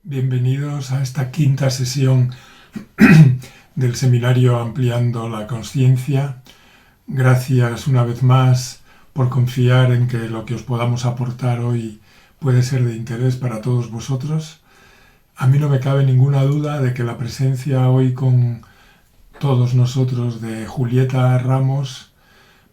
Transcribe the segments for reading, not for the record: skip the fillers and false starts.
Bienvenidos a esta quinta sesión del seminario Ampliando la Consciencia. Gracias una vez más por confiar en que lo que os podamos aportar hoy puede ser de interés para todos vosotros. A mí no me cabe ninguna duda de que la presencia hoy con todos nosotros de Julieta Ramos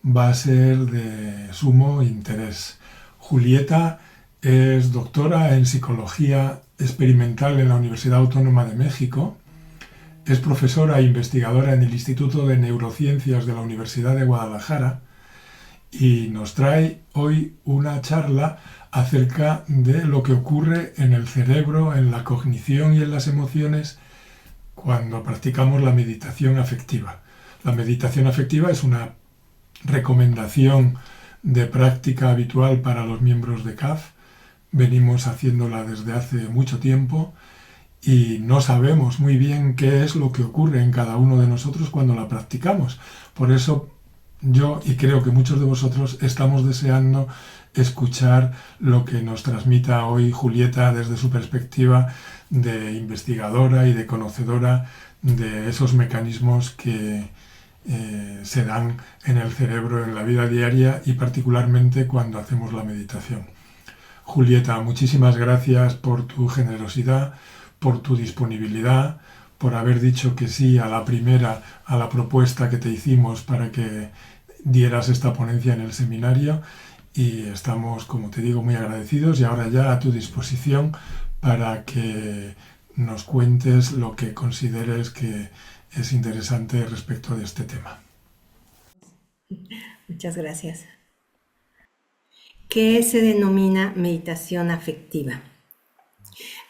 va a ser de sumo interés. Julieta es doctora en Psicología Experimental en la Universidad Autónoma de México. Es profesora e investigadora en el Instituto de Neurociencias de la Universidad de Guadalajara y nos trae hoy una charla acerca de lo que ocurre en el cerebro, en la cognición y en las emociones cuando practicamos la meditación afectiva. La meditación afectiva es una recomendación de práctica habitual para los miembros de CAF. Venimos haciéndola desde hace mucho tiempo y no sabemos muy bien qué es lo que ocurre en cada uno de nosotros cuando la practicamos. Por eso yo, y creo que muchos de vosotros, estamos deseando escuchar lo que nos transmita hoy Julieta desde su perspectiva de investigadora y de conocedora de esos mecanismos que se dan en el cerebro en la vida diaria y particularmente cuando hacemos la meditación. Julieta, muchísimas gracias por tu generosidad, por tu disponibilidad, por haber dicho que sí a la propuesta que te hicimos para que dieras esta ponencia en el seminario y estamos, como te digo, muy agradecidos y ahora ya a tu disposición para que nos cuentes lo que consideres que es interesante respecto de este tema. Muchas gracias. ¿Qué se denomina meditación afectiva?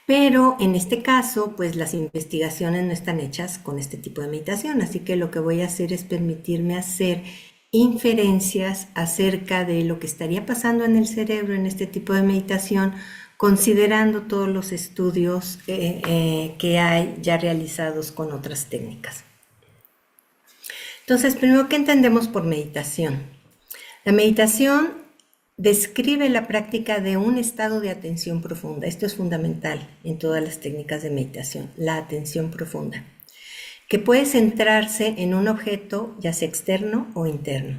Pero en este caso, pues las investigaciones no están hechas con este tipo de meditación, así que lo que voy a hacer es permitirme hacer inferencias acerca de lo que estaría pasando en el cerebro en este tipo de meditación, considerando todos los estudios que hay ya realizados con otras técnicas. Entonces, primero, ¿qué entendemos por meditación? La meditación describe la práctica de un estado de atención profunda. Esto es fundamental en todas las técnicas de meditación, la atención profunda, que puede centrarse en un objeto, ya sea externo o interno.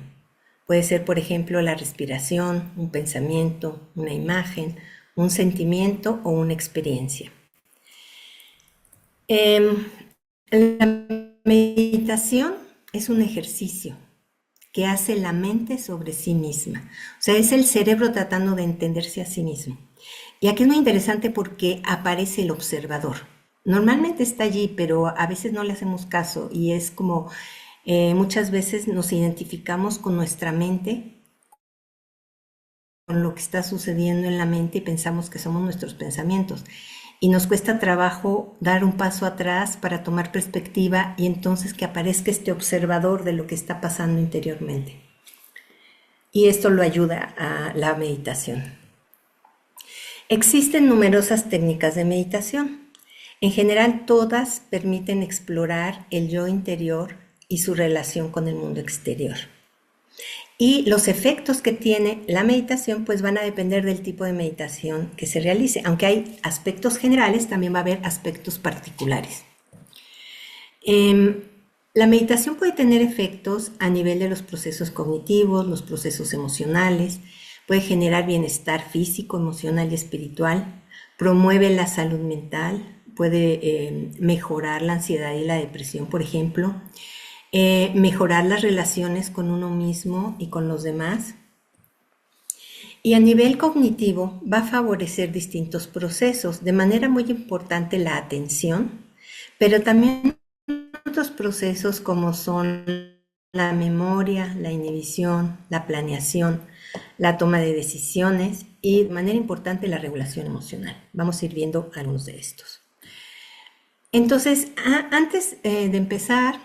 Puede ser, por ejemplo, la respiración, un pensamiento, una imagen, un sentimiento o una experiencia. La meditación es un ejercicio que hace la mente sobre sí misma. O sea, es el cerebro tratando de entenderse a sí mismo. Y aquí es muy interesante porque aparece el observador. Normalmente está allí, pero a veces no le hacemos caso y es como muchas veces nos identificamos con nuestra mente, con lo que está sucediendo en la mente y pensamos que somos nuestros pensamientos. Y nos cuesta trabajo dar un paso atrás para tomar perspectiva y entonces que aparezca este observador de lo que está pasando interiormente. Y esto lo ayuda a la meditación. Existen numerosas técnicas de meditación. En general, todas permiten explorar el yo interior y su relación con el mundo exterior. Y los efectos que tiene la meditación pues van a depender del tipo de meditación que se realice. Aunque hay aspectos generales, también va a haber aspectos particulares. La meditación puede tener efectos a nivel de los procesos cognitivos, los procesos emocionales, puede generar bienestar físico, emocional y espiritual, promueve la salud mental, puede mejorar la ansiedad y la depresión, por ejemplo, mejorar las relaciones con uno mismo y con los demás. Y a nivel cognitivo va a favorecer distintos procesos, de manera muy importante la atención, pero también otros procesos como son la memoria, la inhibición, la planeación, la toma de decisiones y de manera importante la regulación emocional. Vamos a ir viendo algunos de estos. Entonces, antes de empezar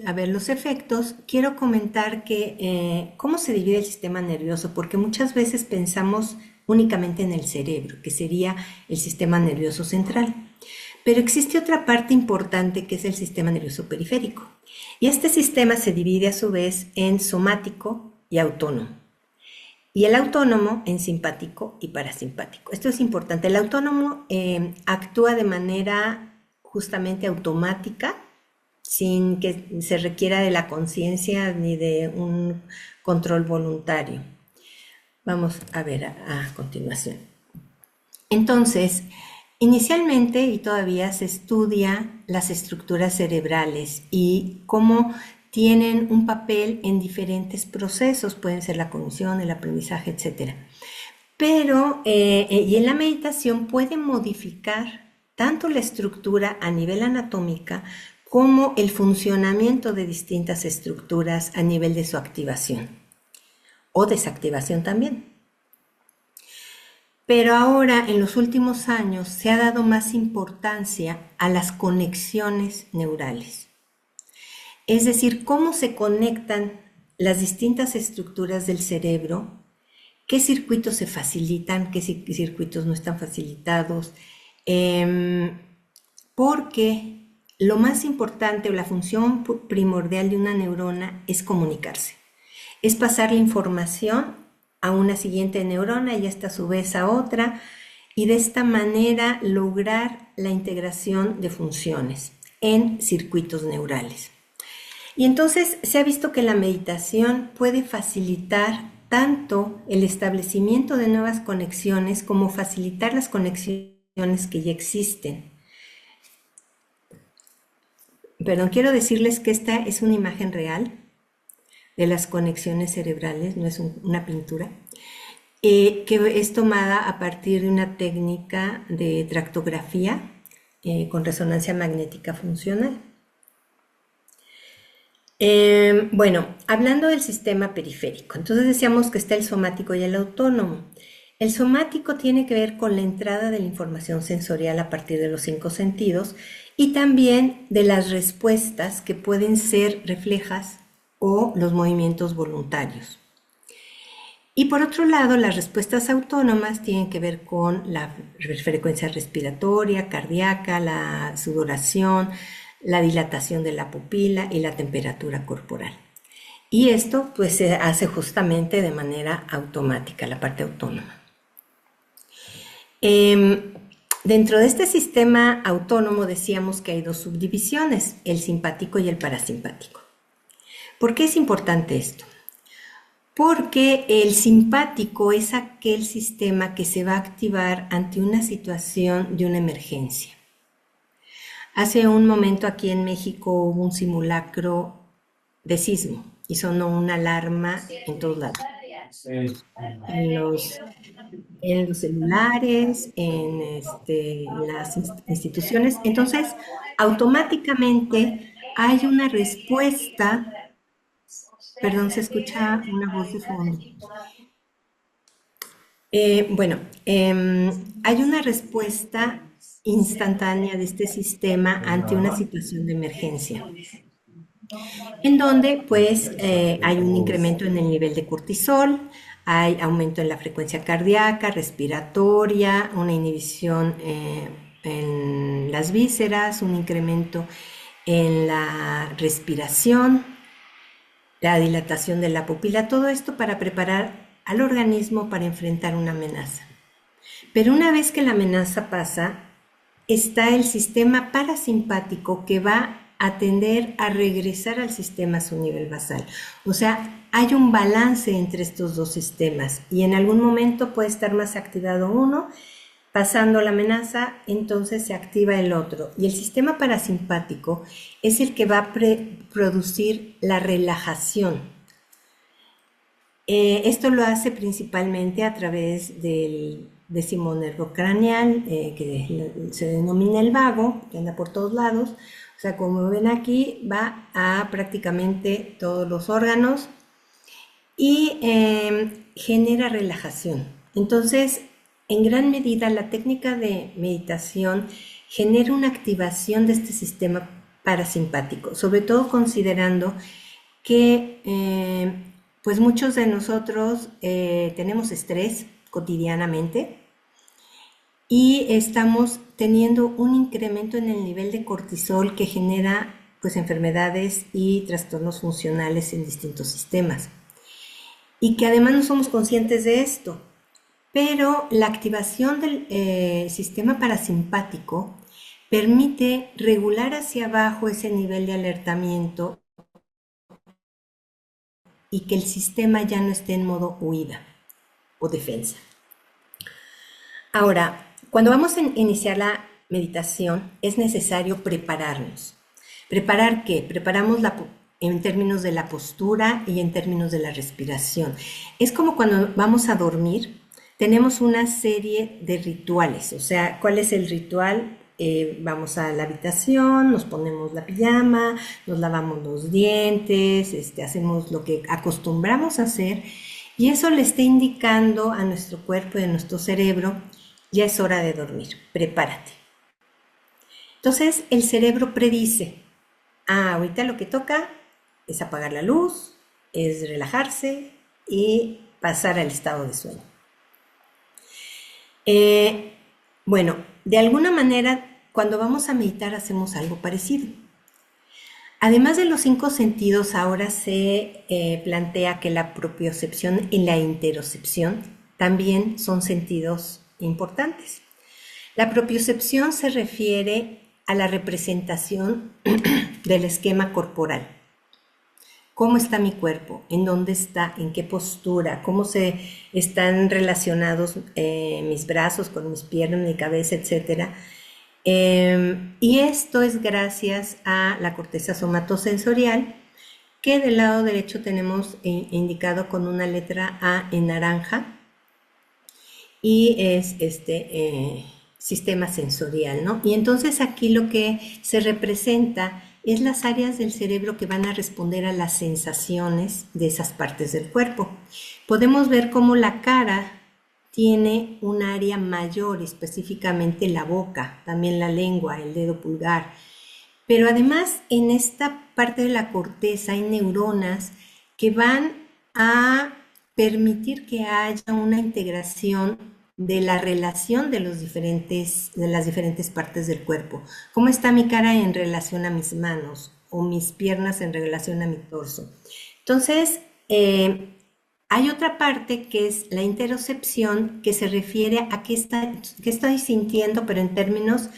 a ver los efectos, quiero comentar que cómo se divide el sistema nervioso, porque muchas veces pensamos únicamente en el cerebro, que sería el sistema nervioso central. Pero existe otra parte importante que es el sistema nervioso periférico. Y este sistema se divide a su vez en somático y autónomo. y el autónomo en simpático y parasimpático. Esto es importante. El autónomo actúa de manera justamente automática, sin que se requiera de la conciencia ni de un control voluntario. Vamos a ver a continuación. Entonces, inicialmente y todavía se estudia las estructuras cerebrales y cómo tienen un papel en diferentes procesos, pueden ser la cognición, el aprendizaje, etc. Pero, y en la meditación pueden modificar tanto la estructura a nivel anatómica como el funcionamiento de distintas estructuras a nivel de su activación o desactivación también. Pero ahora, en los últimos años, se ha dado más importancia a las conexiones neurales. Es decir, cómo se conectan las distintas estructuras del cerebro, qué circuitos se facilitan, qué circuitos no están facilitados, porque lo más importante o la función primordial de una neurona es comunicarse, es pasar la información a una siguiente neurona y esta a su vez a otra, y de esta manera lograr la integración de funciones en circuitos neurales. Y entonces se ha visto que la meditación puede facilitar tanto el establecimiento de nuevas conexiones como facilitar las conexiones que ya existen. Pero quiero decirles que esta es una imagen real de las conexiones cerebrales, no es una pintura, que es tomada a partir de una técnica de tractografía con resonancia magnética funcional. Bueno, hablando del sistema periférico, entonces decíamos que está el somático y el autónomo. El somático tiene que ver con la entrada de la información sensorial a partir de los 5 sentidos y también de las respuestas que pueden ser reflejas o los movimientos voluntarios. Y por otro lado, las respuestas autónomas tienen que ver con la frecuencia respiratoria, cardíaca, la sudoración, la dilatación de la pupila y la temperatura corporal. Y esto pues se hace justamente de manera automática, la parte autónoma. Dentro de este sistema autónomo decíamos que hay 2 subdivisiones, el simpático y el parasimpático. ¿Por qué es importante esto? Porque el simpático es aquel sistema que se va a activar ante una situación de una emergencia. Hace un momento aquí en México hubo un simulacro de sismo y sonó una alarma en todos lados. En los celulares, en las instituciones. Entonces, automáticamente hay una respuesta. Perdón, se escucha una voz de fondo. Hay una respuesta instantánea de este sistema ante una situación de emergencia, en donde pues hay un incremento en el nivel de cortisol, hay aumento en la frecuencia cardíaca, respiratoria, una inhibición en las vísceras, un incremento en la respiración, la dilatación de la pupila, todo esto para preparar al organismo para enfrentar una amenaza. Pero una vez que la amenaza pasa, está el sistema parasimpático que va a tender a regresar al sistema a su nivel basal. O sea, hay un balance entre estos 2 sistemas y en algún momento puede estar más activado uno, pasando la amenaza, entonces se activa el otro. Y el sistema parasimpático es el que va a producir la relajación. Esto lo hace principalmente a través del 10º nervio craneal, que se denomina el vago, que anda por todos lados. O sea, como ven aquí, va a prácticamente todos los órganos y genera relajación. Entonces, en gran medida, la técnica de meditación genera una activación de este sistema parasimpático, sobre todo considerando que pues muchos de nosotros tenemos estrés cotidianamente y estamos teniendo un incremento en el nivel de cortisol que genera pues enfermedades y trastornos funcionales en distintos sistemas. y que además no somos conscientes de esto. Pero la activación del sistema parasimpático permite regular hacia abajo ese nivel de alertamiento y que el sistema ya no esté en modo huida o defensa. Ahora, cuando vamos a iniciar la meditación es necesario prepararnos. ¿Preparar qué? Preparamos en términos de la postura y en términos de la respiración. Es como cuando vamos a dormir, tenemos una serie de rituales. O sea, ¿cuál es el ritual? Vamos a la habitación, nos ponemos la pijama, nos lavamos los dientes, hacemos lo que acostumbramos a hacer y eso le está indicando a nuestro cuerpo y a nuestro cerebro, ya es hora de dormir, prepárate. Entonces el cerebro predice, ahorita lo que toca es apagar la luz, es relajarse y pasar al estado de sueño. Bueno, de alguna manera, cuando vamos a meditar hacemos algo parecido. Además de los 5 sentidos, ahora se plantea que la propiocepción y la interocepción también son sentidos importantes. La propiocepción se refiere a la representación del esquema corporal. ¿Cómo está mi cuerpo? ¿En dónde está? ¿En qué postura? ¿Cómo se están relacionados mis brazos con mis piernas, mi cabeza, etcétera? Y esto es gracias a la corteza somatosensorial, que del lado derecho tenemos indicado con una letra A en naranja, y es sistema sensorial, ¿no? Y entonces aquí lo que se representa es las áreas del cerebro que van a responder a las sensaciones de esas partes del cuerpo. Podemos ver cómo la cara tiene un área mayor, específicamente la boca, también la lengua, el dedo pulgar. Pero además en esta parte de la corteza hay neuronas que van a permitir que haya una integración de la relación de las diferentes partes del cuerpo. ¿Cómo está mi cara en relación a mis manos o mis piernas en relación a mi torso? Entonces, hay otra parte que es la interocepción, que se refiere a qué estoy sintiendo, pero en términos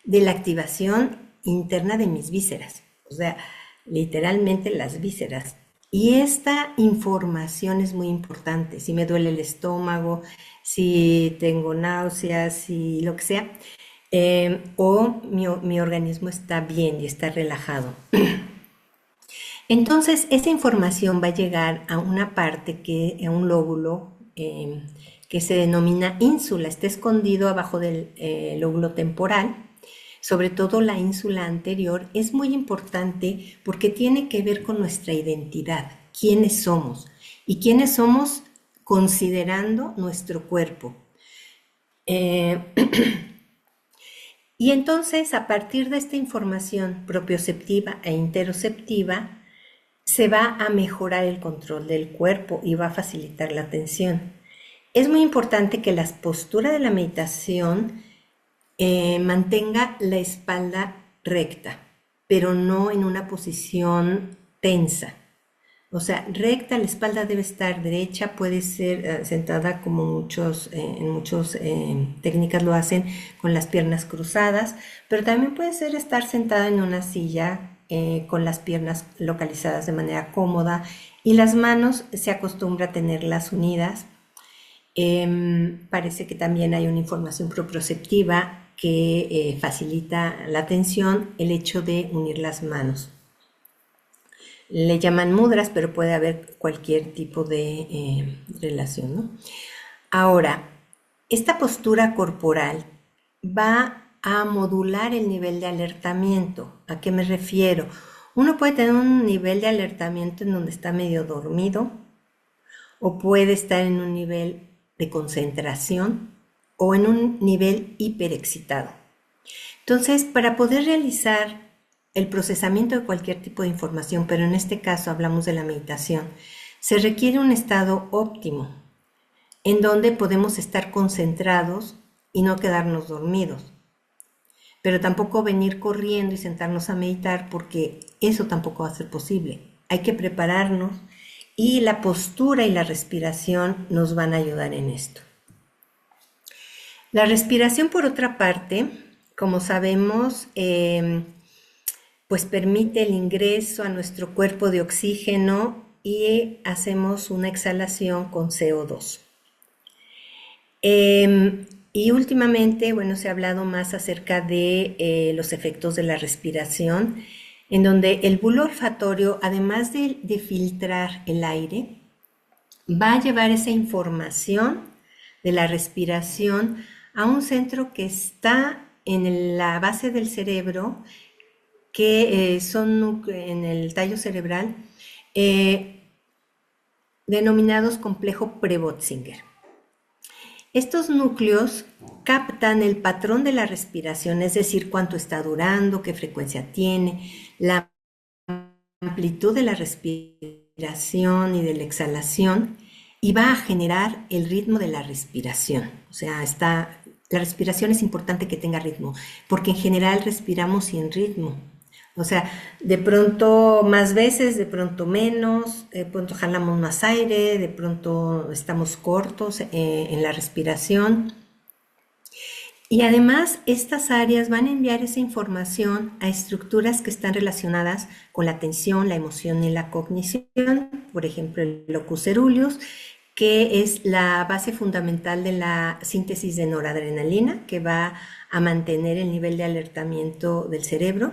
de la activación interna de mis vísceras. O sea, literalmente las vísceras. Y esta información es muy importante. Si me duele el estómago, si tengo náuseas, si lo que sea, o mi organismo está bien y está relajado. Entonces, esa información va a llegar a una parte, a un lóbulo que se denomina ínsula, está escondido abajo del lóbulo temporal. Sobre todo la ínsula anterior es muy importante porque tiene que ver con nuestra identidad, quiénes somos y quiénes somos considerando nuestro cuerpo. Y entonces, a partir de esta información propioceptiva e interoceptiva, se va a mejorar el control del cuerpo y va a facilitar la atención. Es muy importante que la postura de la meditación mantenga la espalda recta, pero no en una posición tensa. O sea, recta, la espalda debe estar derecha, puede ser sentada como en muchas técnicas lo hacen con las piernas cruzadas, pero también puede ser estar sentada en una silla con las piernas localizadas de manera cómoda y las manos se acostumbra a tenerlas unidas. Parece que también hay una información proprioceptiva que facilita la atención, el hecho de unir las manos. Le llaman mudras, pero puede haber cualquier tipo de relación, ¿no? Ahora, esta postura corporal va a modular el nivel de alertamiento. ¿A qué me refiero? Uno puede tener un nivel de alertamiento en donde está medio dormido, o puede estar en un nivel de concentración, o en un nivel hiperexcitado. Entonces, para poder realizar el procesamiento de cualquier tipo de información, pero en este caso hablamos de la meditación, se requiere un estado óptimo, en donde podemos estar concentrados y no quedarnos dormidos. Pero tampoco venir corriendo y sentarnos a meditar, porque eso tampoco va a ser posible. Hay que prepararnos y la postura y la respiración nos van a ayudar en esto. La respiración, por otra parte, como sabemos, pues permite el ingreso a nuestro cuerpo de oxígeno y hacemos una exhalación con CO2. Y últimamente, bueno, se ha hablado más acerca de los efectos de la respiración, en donde el bulbo olfatorio, además de filtrar el aire, va a llevar esa información de la respiración a un centro que está en la base del cerebro, que son en el tallo cerebral, denominados complejo Prebotzinger. Estos núcleos captan el patrón de la respiración, es decir, cuánto está durando, qué frecuencia tiene, la amplitud de la respiración y de la exhalación, y va a generar el ritmo de la respiración. O sea, la respiración es importante que tenga ritmo, porque en general respiramos sin ritmo. O sea, de pronto más veces, de pronto menos, de pronto jalamos más aire, de pronto estamos cortos en la respiración. Y además, estas áreas van a enviar esa información a estructuras que están relacionadas con la atención, la emoción y la cognición. Por ejemplo, el locus coeruleus, que es la base fundamental de la síntesis de noradrenalina, que va a mantener el nivel de alertamiento del cerebro.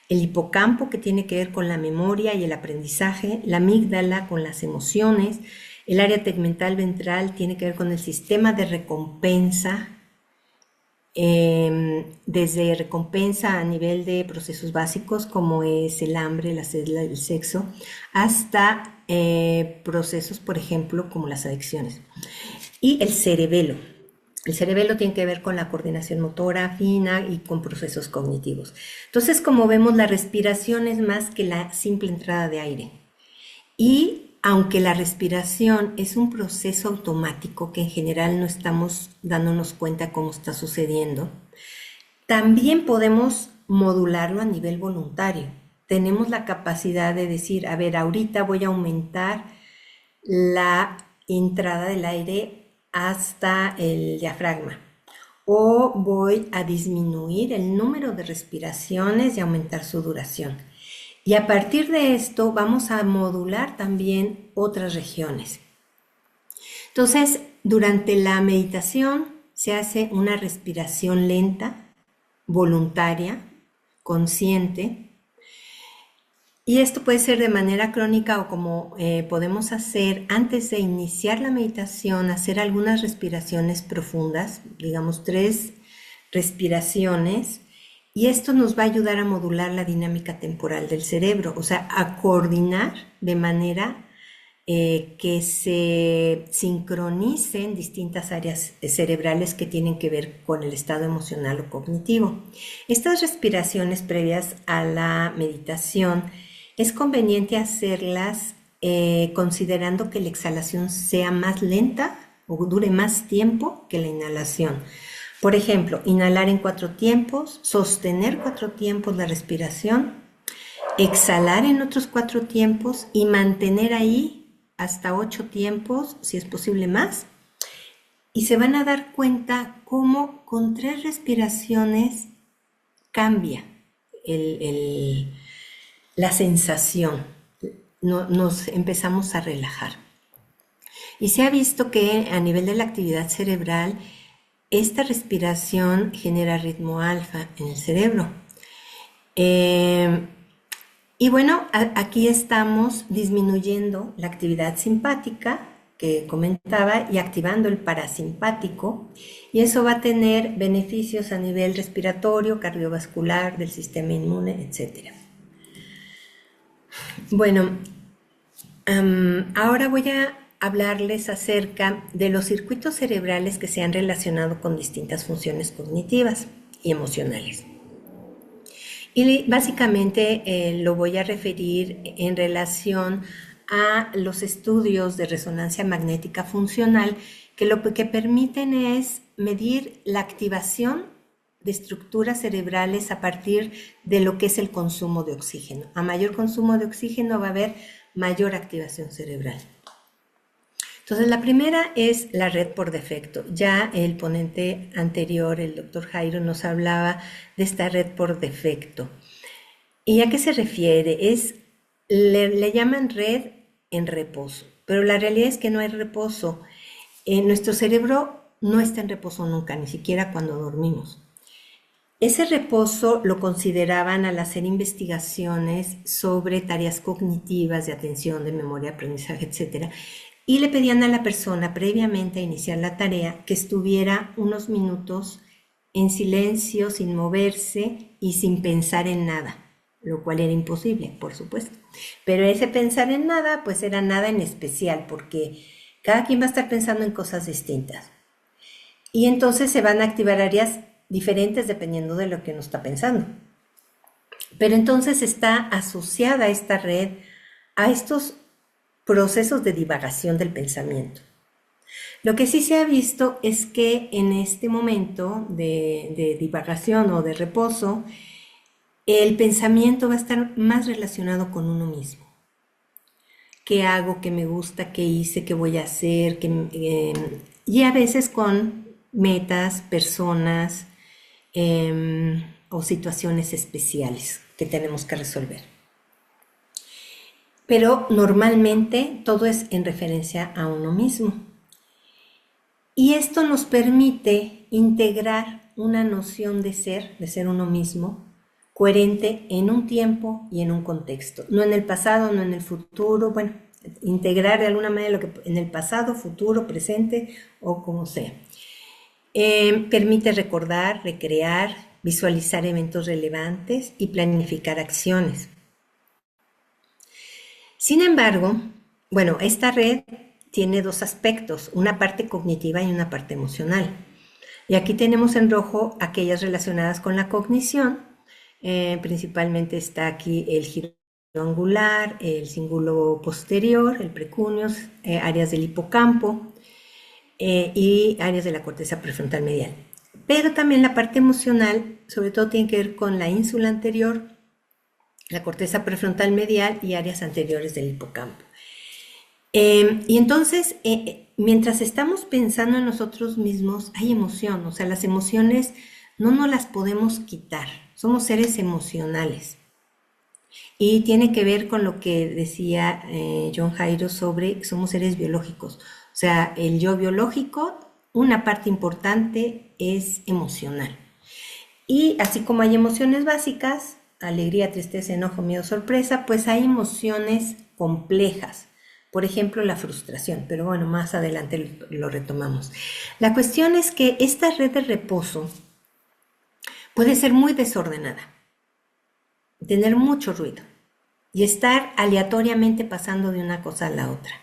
El hipocampo, que tiene que ver con la memoria y el aprendizaje. La amígdala, con las emociones. El área tegmental ventral tiene que ver con el sistema de recompensa, desde recompensa a nivel de procesos básicos como es el hambre, la sed, el sexo, hasta procesos, por ejemplo, como las adicciones. Y el cerebelo. El cerebelo tiene que ver con la coordinación motora fina y con procesos cognitivos. Entonces, como vemos, la respiración es más que la simple entrada de aire. Y aunque la respiración es un proceso automático que en general no estamos dándonos cuenta cómo está sucediendo, también podemos modularlo a nivel voluntario. Tenemos la capacidad de decir, a ver, ahorita voy a aumentar la entrada del aire hasta el diafragma, o voy a disminuir el número de respiraciones y aumentar su duración. Y a partir de esto vamos a modular también otras regiones. Entonces, durante la meditación se hace una respiración lenta, voluntaria, consciente. Y esto puede ser de manera crónica o como podemos hacer antes de iniciar la meditación, hacer algunas respiraciones profundas, digamos 3 respiraciones, y esto nos va a ayudar a modular la dinámica temporal del cerebro, o sea, a coordinar de manera que se sincronicen distintas áreas cerebrales que tienen que ver con el estado emocional o cognitivo. Estas respiraciones previas a la meditación es conveniente hacerlas considerando que la exhalación sea más lenta o dure más tiempo que la inhalación. Por ejemplo, inhalar en 4 tiempos, sostener 4 tiempos la respiración, exhalar en otros 4 tiempos y mantener ahí hasta 8 tiempos, si es posible más. Y se van a dar cuenta cómo con 3 respiraciones cambia la sensación. Nos empezamos a relajar. Y se ha visto que a nivel de la actividad cerebral, esta respiración genera ritmo alfa en el cerebro. Y bueno, aquí estamos disminuyendo la actividad simpática que comentaba y activando el parasimpático, y eso va a tener beneficios a nivel respiratorio, cardiovascular, del sistema inmune, etc. Bueno, ahora voy a hablarles acerca de los circuitos cerebrales que se han relacionado con distintas funciones cognitivas y emocionales. Y básicamente lo voy a referir en relación a los estudios de resonancia magnética funcional, que lo que permiten es medir la activación de estructuras cerebrales a partir de lo que es el consumo de oxígeno. A mayor consumo de oxígeno va a haber mayor activación cerebral. Entonces, la primera es la red por defecto. Ya el ponente anterior, el doctor Jairo, nos hablaba de esta red por defecto. ¿Y a qué se refiere? Le llaman red en reposo, pero la realidad es que no hay reposo. Nuestro cerebro no está en reposo nunca, ni siquiera cuando dormimos. Ese reposo lo consideraban al hacer investigaciones sobre tareas cognitivas de atención, de memoria, aprendizaje, etc. Y le pedían a la persona previamente a iniciar la tarea que estuviera unos minutos en silencio, sin moverse y sin pensar en nada, lo cual era imposible, por supuesto. Pero ese pensar en nada, pues era nada en especial, porque cada quien va a estar pensando en cosas distintas. Y entonces se van a activar áreas diferentes dependiendo de lo que uno está pensando. Pero entonces está asociada esta red a estos procesos de divagación del pensamiento. Lo que sí se ha visto es que en este momento de divagación o de reposo, el pensamiento va a estar más relacionado con uno mismo. ¿Qué hago? ¿Qué me gusta? ¿Qué hice? ¿Qué voy a hacer? Y a veces con metas, personas o situaciones especiales que tenemos que resolver. Pero normalmente todo es en referencia a uno mismo. Y esto nos permite integrar una noción de ser uno mismo, coherente en un tiempo y en un contexto. No en el pasado, no en el futuro, bueno, integrar de alguna manera lo que en el pasado, futuro, presente o como sea. Permite recordar, recrear, visualizar eventos relevantes y planificar acciones. Sin embargo, bueno, esta red tiene dos aspectos, una parte cognitiva y una parte emocional. Y aquí tenemos en rojo aquellas relacionadas con la cognición. Principalmente está aquí el giro angular, el cíngulo posterior, el precuneus, áreas del hipocampo y áreas de la corteza prefrontal medial. Pero también la parte emocional, sobre todo tiene que ver con la ínsula anterior, la corteza prefrontal medial y áreas anteriores del hipocampo. Y entonces, mientras estamos pensando en nosotros mismos, hay emoción, o sea, las emociones no nos las podemos quitar, somos seres emocionales. Y tiene que ver con lo que decía John Jairo sobre somos seres biológicos. O sea, el yo biológico, una parte importante es emocional. Y así como hay emociones básicas, alegría, tristeza, enojo, miedo, sorpresa, pues hay emociones complejas. Por ejemplo, la frustración, pero bueno, más adelante lo retomamos. La cuestión es que esta red de reposo puede ser muy desordenada, tener mucho ruido y estar aleatoriamente pasando de una cosa a la otra.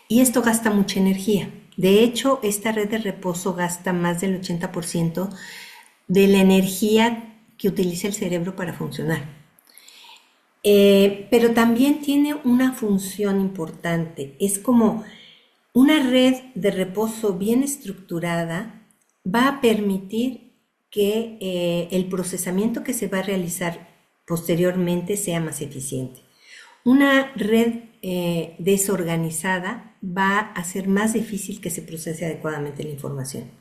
Y esto gasta mucha energía. De hecho, esta red de reposo gasta más del 80% de la energía que utiliza el cerebro para funcionar. Pero también tiene una función importante. Es como una red de reposo bien estructurada va a permitir que el procesamiento que se va a realizar posteriormente sea más eficiente. Una red desorganizada va a ser más difícil que se procese adecuadamente la información.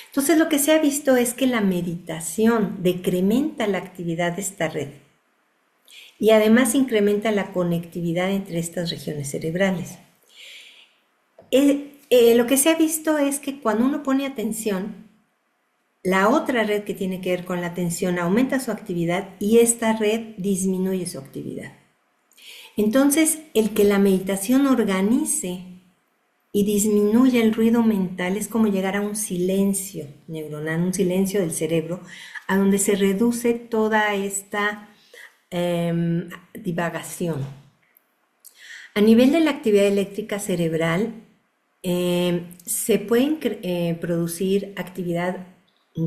Entonces, lo que se ha visto es que la meditación decrementa la actividad de esta red y además incrementa la conectividad entre estas regiones cerebrales. Lo que se ha visto es que cuando uno pone atención, la otra red que tiene que ver con la atención aumenta su actividad y esta red disminuye su actividad. Entonces, el que la meditación organice y disminuya el ruido mental es como llegar a un silencio neuronal, un silencio del cerebro, a donde se reduce toda esta divagación. A nivel de la actividad eléctrica cerebral, se pueden producir actividad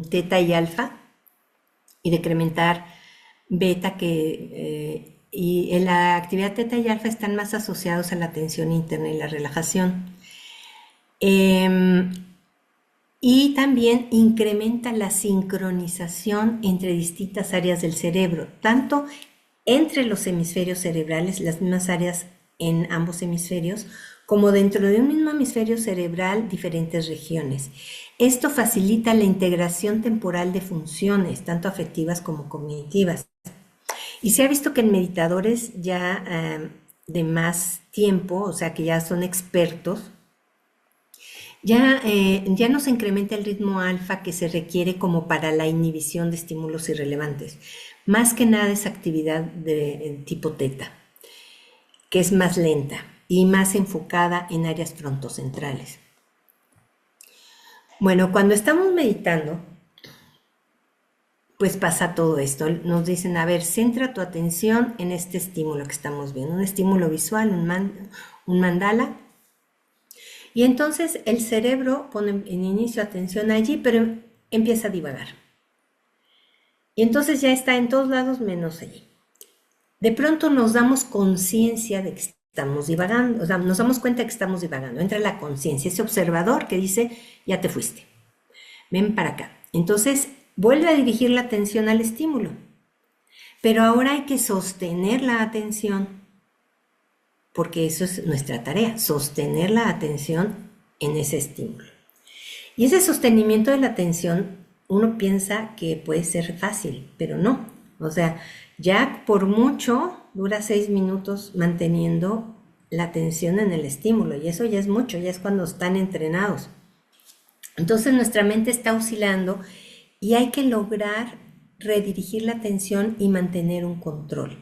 teta y alfa y decrementar beta, y en la actividad teta y alfa están más asociados a la atención interna y la relajación. Y también incrementa la sincronización entre distintas áreas del cerebro, tanto entre los hemisferios cerebrales, las mismas áreas en ambos hemisferios, como dentro de un mismo hemisferio cerebral diferentes regiones. Esto facilita la integración temporal de funciones, tanto afectivas como cognitivas. Y se ha visto que en meditadores ya de más tiempo, o sea que ya son expertos, ya no se incrementa el ritmo alfa que se requiere como para la inhibición de estímulos irrelevantes. Más que nada es actividad de tipo teta, que es más lenta y más enfocada en áreas frontocentrales. Bueno, cuando estamos meditando, pues pasa todo esto. Nos dicen, a ver, centra tu atención en este estímulo que estamos viendo, un estímulo visual, un mandala. Y entonces el cerebro pone en inicio atención allí, pero empieza a divagar. Y entonces ya está en todos lados menos allí. De pronto nos damos conciencia de que estamos divagando, o sea, nos damos cuenta de que estamos divagando. Entra la conciencia, ese observador que dice, ya te fuiste, ven para acá. Entonces vuelve a dirigir la atención al estímulo, pero ahora hay que sostener la atención, porque eso es nuestra tarea, sostener la atención en ese estímulo. Y ese sostenimiento de la atención, uno piensa que puede ser fácil, pero no. O sea, ya por mucho dura 6 minutos manteniendo la atención en el estímulo, y eso ya es mucho, ya es cuando están entrenados. Entonces nuestra mente está oscilando y hay que lograr redirigir la atención y mantener un control.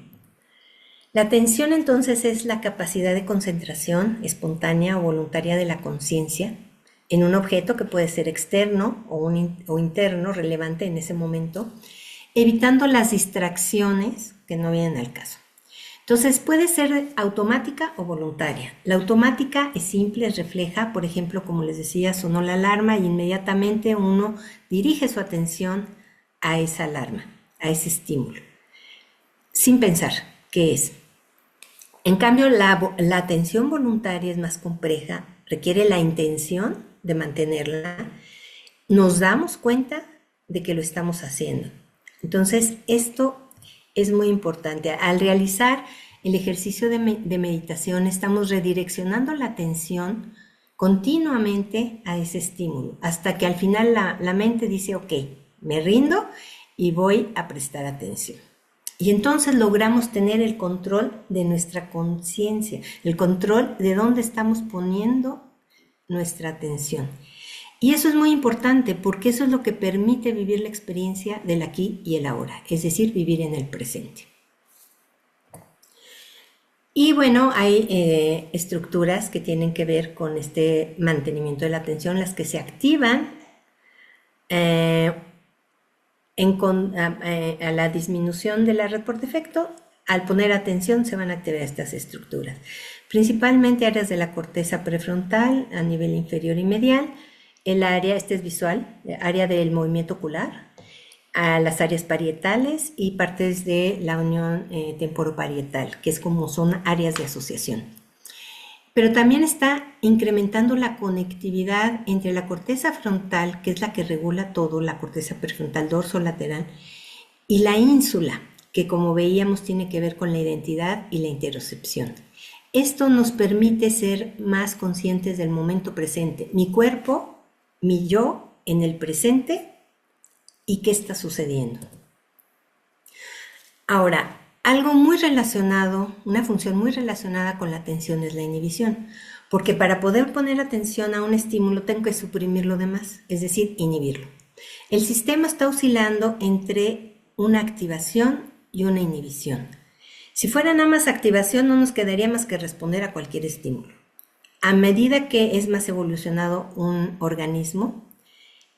La atención entonces es la capacidad de concentración espontánea o voluntaria de la conciencia en un objeto que puede ser externo o interno, relevante en ese momento, evitando las distracciones que no vienen al caso. Entonces puede ser automática o voluntaria. La automática es simple, refleja, por ejemplo, como les decía, sonó la alarma y inmediatamente uno dirige su atención a esa alarma, a ese estímulo, sin pensar qué es. En cambio, la atención voluntaria es más compleja, requiere la intención de mantenerla. Nos damos cuenta de que lo estamos haciendo. Entonces, esto es muy importante. Al realizar el ejercicio de meditación, estamos redireccionando la atención continuamente a ese estímulo, hasta que al final la mente dice, ok, me rindo y voy a prestar atención. Y entonces logramos tener el control de nuestra conciencia, el control de dónde estamos poniendo nuestra atención. Y eso es muy importante porque eso es lo que permite vivir la experiencia del aquí y el ahora, es decir, vivir en el presente. Y bueno, hay estructuras que tienen que ver con este mantenimiento de la atención, las que se activan a la disminución de la red por defecto. Al poner atención se van a activar estas estructuras, principalmente áreas de la corteza prefrontal a nivel inferior y medial, el área, este es visual, área del movimiento ocular, a las áreas parietales y partes de la unión temporoparietal, que es como son áreas de asociación. Pero también está incrementando la conectividad entre la corteza frontal, que es la que regula todo, la corteza prefrontal dorsolateral, y la ínsula, que como veíamos tiene que ver con la identidad y la interocepción. Esto nos permite ser más conscientes del momento presente, mi cuerpo, mi yo en el presente y qué está sucediendo. Ahora, algo muy relacionado, una función muy relacionada con la atención es la inhibición, porque para poder poner atención a un estímulo tengo que suprimir lo demás, es decir, inhibirlo. El sistema está oscilando entre una activación y una inhibición. Si fuera nada más activación, no nos quedaría más que responder a cualquier estímulo. A medida que es más evolucionado un organismo,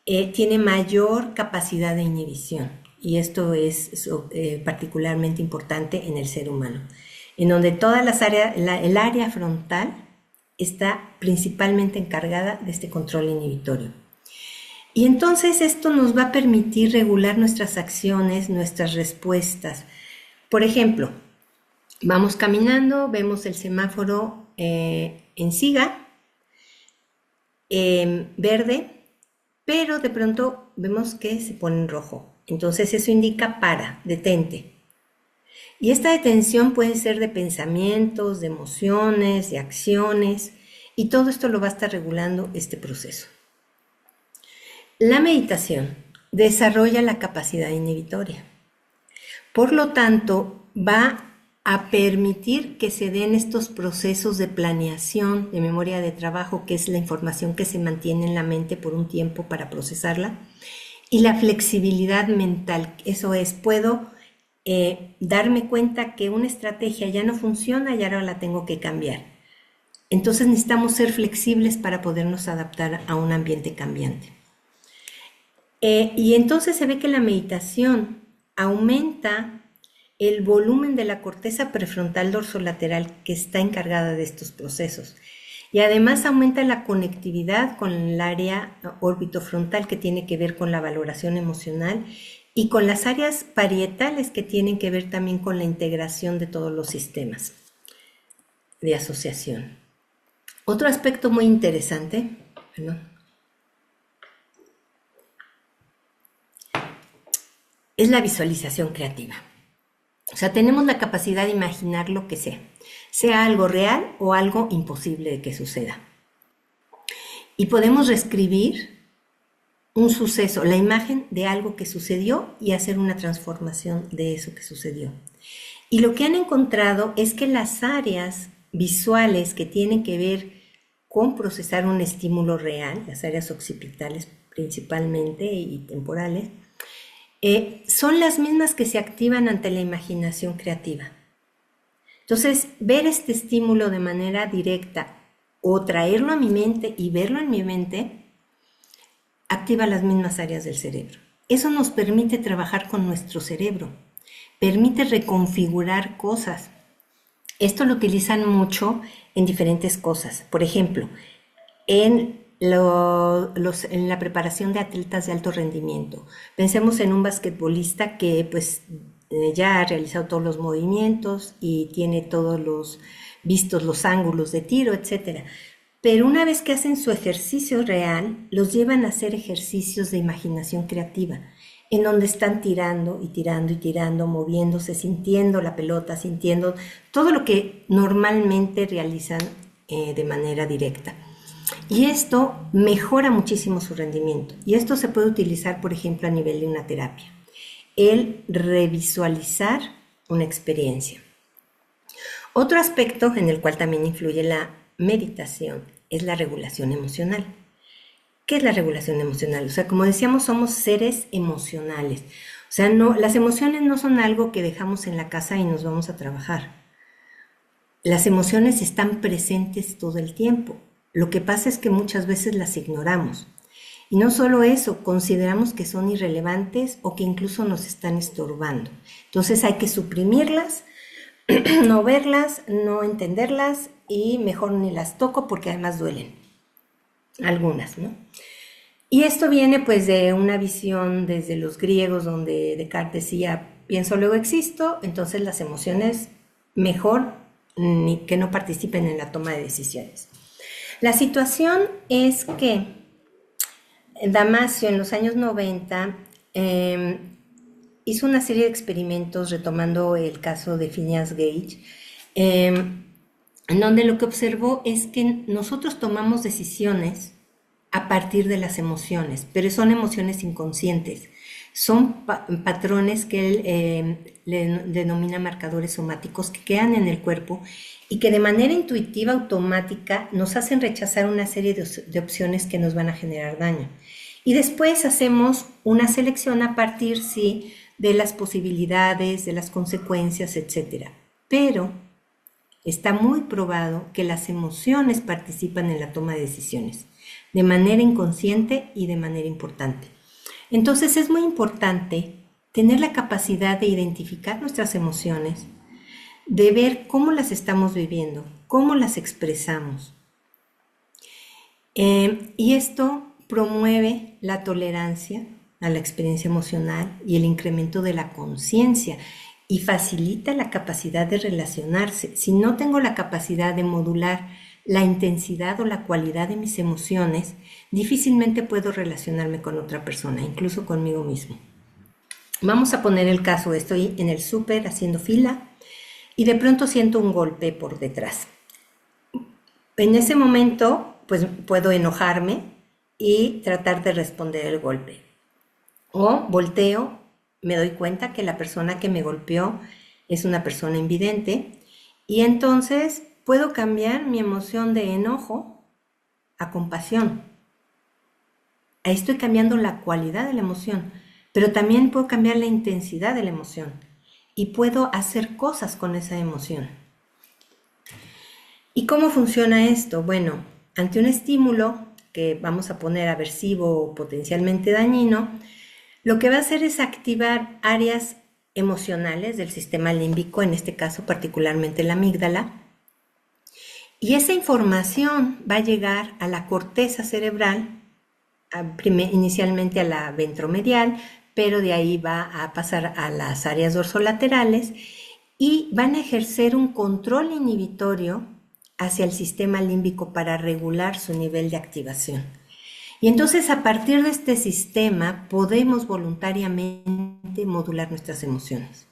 tiene mayor capacidad de inhibición. Y esto es particularmente importante en el ser humano, en donde todas las áreas, el área frontal está principalmente encargada de este control inhibitorio. Y entonces esto nos va a permitir regular nuestras acciones, nuestras respuestas. Por ejemplo, vamos caminando, vemos el semáforo en siga, verde, pero de pronto vemos que se pone en rojo. Entonces eso indica para, detente. Y esta detención puede ser de pensamientos, de emociones, de acciones, y todo esto lo va a estar regulando este proceso. La meditación desarrolla la capacidad inhibitoria. Por lo tanto, va a permitir que se den estos procesos de planeación, de memoria de trabajo, que es la información que se mantiene en la mente por un tiempo para procesarla, y la flexibilidad mental. Eso es, puedo darme cuenta que una estrategia ya no funciona y ahora la tengo que cambiar. Entonces necesitamos ser flexibles para podernos adaptar a un ambiente cambiante. Y entonces se ve que la meditación aumenta el volumen de la corteza prefrontal dorsolateral que está encargada de estos procesos. Y además aumenta la conectividad con el área orbitofrontal que tiene que ver con la valoración emocional y con las áreas parietales que tienen que ver también con la integración de todos los sistemas de asociación. Otro aspecto muy interesante, es la visualización creativa. O sea, tenemos la capacidad de imaginar lo que sea algo real o algo imposible de que suceda. Y podemos reescribir un suceso, la imagen de algo que sucedió y hacer una transformación de eso que sucedió. Y lo que han encontrado es que las áreas visuales que tienen que ver con procesar un estímulo real, las áreas occipitales principalmente y temporales, son las mismas que se activan ante la imaginación creativa. Entonces, ver este estímulo de manera directa o traerlo a mi mente y verlo en mi mente, activa las mismas áreas del cerebro. Eso nos permite trabajar con nuestro cerebro, permite reconfigurar cosas. Esto lo utilizan mucho en diferentes cosas. Por ejemplo, en la preparación de atletas de alto rendimiento. Pensemos en un basquetbolista que pues ya ha realizado todos los movimientos y tiene vistos los ángulos de tiro, etc. Pero una vez que hacen su ejercicio real, los llevan a hacer ejercicios de imaginación creativa, en donde están tirando y tirando y tirando, moviéndose, sintiendo la pelota, sintiendo todo lo que normalmente realizan de manera directa. Y esto mejora muchísimo su rendimiento. Y esto se puede utilizar, por ejemplo, a nivel de una terapia. El revisualizar una experiencia. Otro aspecto en el cual también influye la meditación es la regulación emocional. ¿Qué es la regulación emocional? O sea, como decíamos, somos seres emocionales. O sea, las emociones no son algo que dejamos en la casa y nos vamos a trabajar. Las emociones están presentes todo el tiempo. Lo que pasa es que muchas veces las ignoramos. Y no solo eso, consideramos que son irrelevantes o que incluso nos están estorbando. Entonces hay que suprimirlas, no verlas, no entenderlas y mejor ni las toco porque además duelen. Algunas, ¿no? Y esto viene pues de una visión desde los griegos donde Descartes decía, pienso luego existo, entonces las emociones mejor que no participen en la toma de decisiones. La situación es que Damasio en los años 90 hizo una serie de experimentos retomando el caso de Phineas Gage, en donde lo que observó es que nosotros tomamos decisiones a partir de las emociones, pero son emociones inconscientes. Son patrones que él le denomina marcadores somáticos que quedan en el cuerpo y que de manera intuitiva, automática, nos hacen rechazar una serie de opciones que nos van a generar daño. Y después hacemos una selección a partir, sí, de las posibilidades, de las consecuencias, etc. Pero está muy probado que las emociones participan en la toma de decisiones, de manera inconsciente y de manera importante. Entonces es muy importante tener la capacidad de identificar nuestras emociones, de ver cómo las estamos viviendo, cómo las expresamos. Y esto promueve la tolerancia a la experiencia emocional y el incremento de la conciencia y facilita la capacidad de relacionarse. Si no tengo la capacidad de modular la intensidad o la cualidad de mis emociones, difícilmente puedo relacionarme con otra persona, incluso conmigo mismo. Vamos a poner el caso, estoy en el súper haciendo fila y de pronto siento un golpe por detrás. En ese momento, pues puedo enojarme y tratar de responder el golpe. O volteo, me doy cuenta que la persona que me golpeó es una persona invidente y entonces puedo cambiar mi emoción de enojo a compasión. Ahí estoy cambiando la cualidad de la emoción, pero también puedo cambiar la intensidad de la emoción y puedo hacer cosas con esa emoción. ¿Y cómo funciona esto? Bueno, ante un estímulo que vamos a poner aversivo o potencialmente dañino, lo que va a hacer es activar áreas emocionales del sistema límbico, en este caso particularmente la amígdala, y esa información va a llegar a la corteza cerebral, inicialmente a la ventromedial, pero de ahí va a pasar a las áreas dorsolaterales y van a ejercer un control inhibitorio hacia el sistema límbico para regular su nivel de activación. Y entonces a partir de este sistema podemos voluntariamente modular nuestras emociones.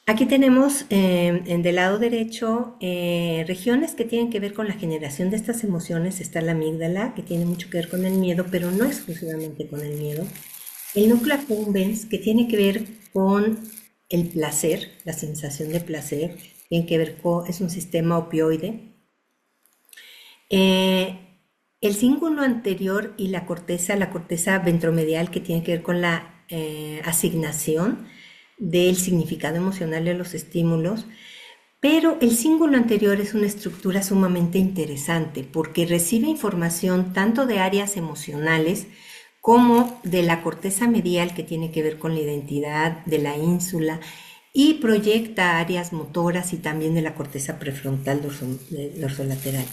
Aquí tenemos del lado derecho regiones que tienen que ver con la generación de estas emociones. Está la amígdala, que tiene mucho que ver con el miedo, pero no exclusivamente con el miedo. El núcleo accumbens, que tiene que ver con el placer, la sensación de placer, tiene que ver con, es un sistema opioide. El cíngulo anterior y la corteza ventromedial, que tiene que ver con la asignación del significado emocional de los estímulos, pero el cíngulo anterior es una estructura sumamente interesante porque recibe información tanto de áreas emocionales como de la corteza medial, que tiene que ver con la identidad, de la ínsula, y proyecta áreas motoras y también de la corteza prefrontal dorsolateral.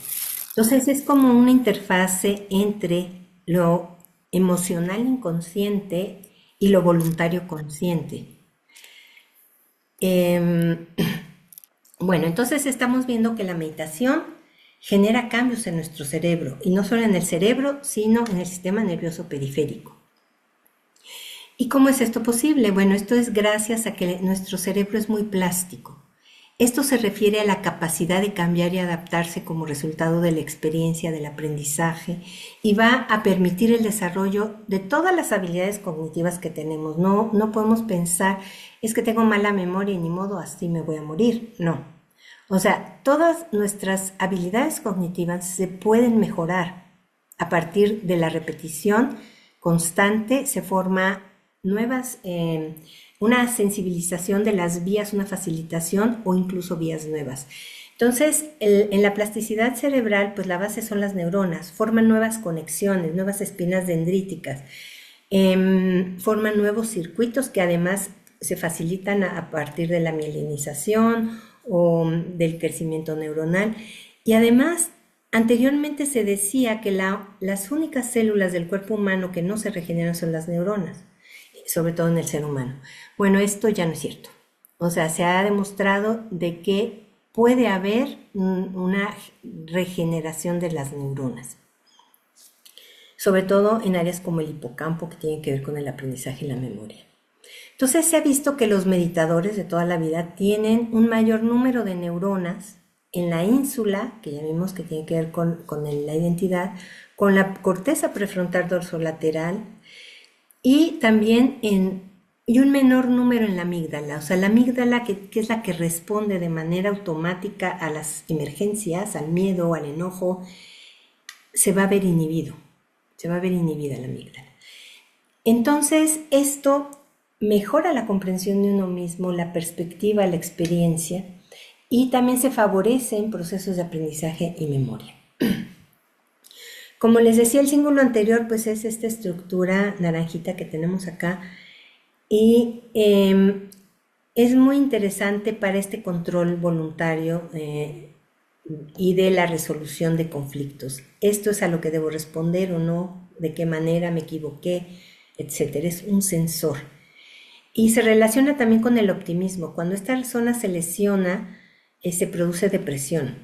Entonces es como una interfase entre lo emocional inconsciente y lo voluntario consciente. Bueno, entonces estamos viendo que la meditación genera cambios en nuestro cerebro, y no solo en el cerebro, sino en el sistema nervioso periférico. ¿Y cómo es esto posible? Bueno, esto es gracias a que nuestro cerebro es muy plástico. Esto se refiere a la capacidad de cambiar y adaptarse como resultado de la experiencia, del aprendizaje, y va a permitir el desarrollo de todas las habilidades cognitivas que tenemos. No podemos pensar, es que tengo mala memoria y ni modo, así me voy a morir. No. O sea, todas nuestras habilidades cognitivas se pueden mejorar a partir de la repetición constante. Se forma una sensibilización de las vías, una facilitación o incluso vías nuevas. Entonces, en la plasticidad cerebral, pues la base son las neuronas, forman nuevas conexiones, nuevas espinas dendríticas, forman nuevos circuitos que además se facilitan a partir de la mielinización o del crecimiento neuronal. Y además, anteriormente se decía que las únicas células del cuerpo humano que no se regeneran son las neuronas, sobre todo en el ser humano. Bueno, esto ya no es cierto. O sea, se ha demostrado de que puede haber una regeneración de las neuronas, sobre todo en áreas como el hipocampo, que tienen que ver con el aprendizaje y la memoria. Entonces se ha visto que los meditadores de toda la vida tienen un mayor número de neuronas en la ínsula, que ya vimos que tiene que ver con la identidad, con la corteza prefrontal dorsolateral, y también y un menor número en la amígdala. O sea, la amígdala, que es la que responde de manera automática a las emergencias, al miedo, al enojo, se va a ver inhibido. Se va a ver inhibida la amígdala. Entonces, esto mejora la comprensión de uno mismo, la perspectiva, la experiencia, y también se favorecen procesos de aprendizaje y memoria. Como les decía, el cíngulo anterior pues es esta estructura naranjita que tenemos acá, y es muy interesante para este control voluntario y de la resolución de conflictos. Esto es a lo que debo responder o no, de qué manera me equivoqué, etc. Es un sensor. Y se relaciona también con el optimismo. Cuando esta zona se lesiona, se produce depresión.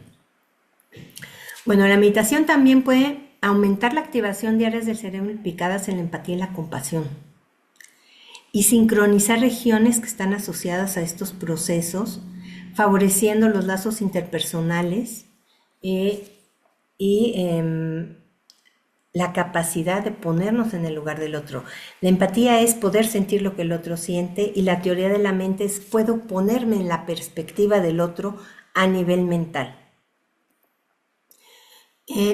Bueno, la meditación también puede aumentar la activación de áreas del cerebro implicadas en la empatía y la compasión. y sincronizar regiones que están asociadas a estos procesos, favoreciendo los lazos interpersonales y la capacidad de ponernos en el lugar del otro. La empatía es poder sentir lo que el otro siente, y la teoría de la mente es puedo ponerme en la perspectiva del otro a nivel mental.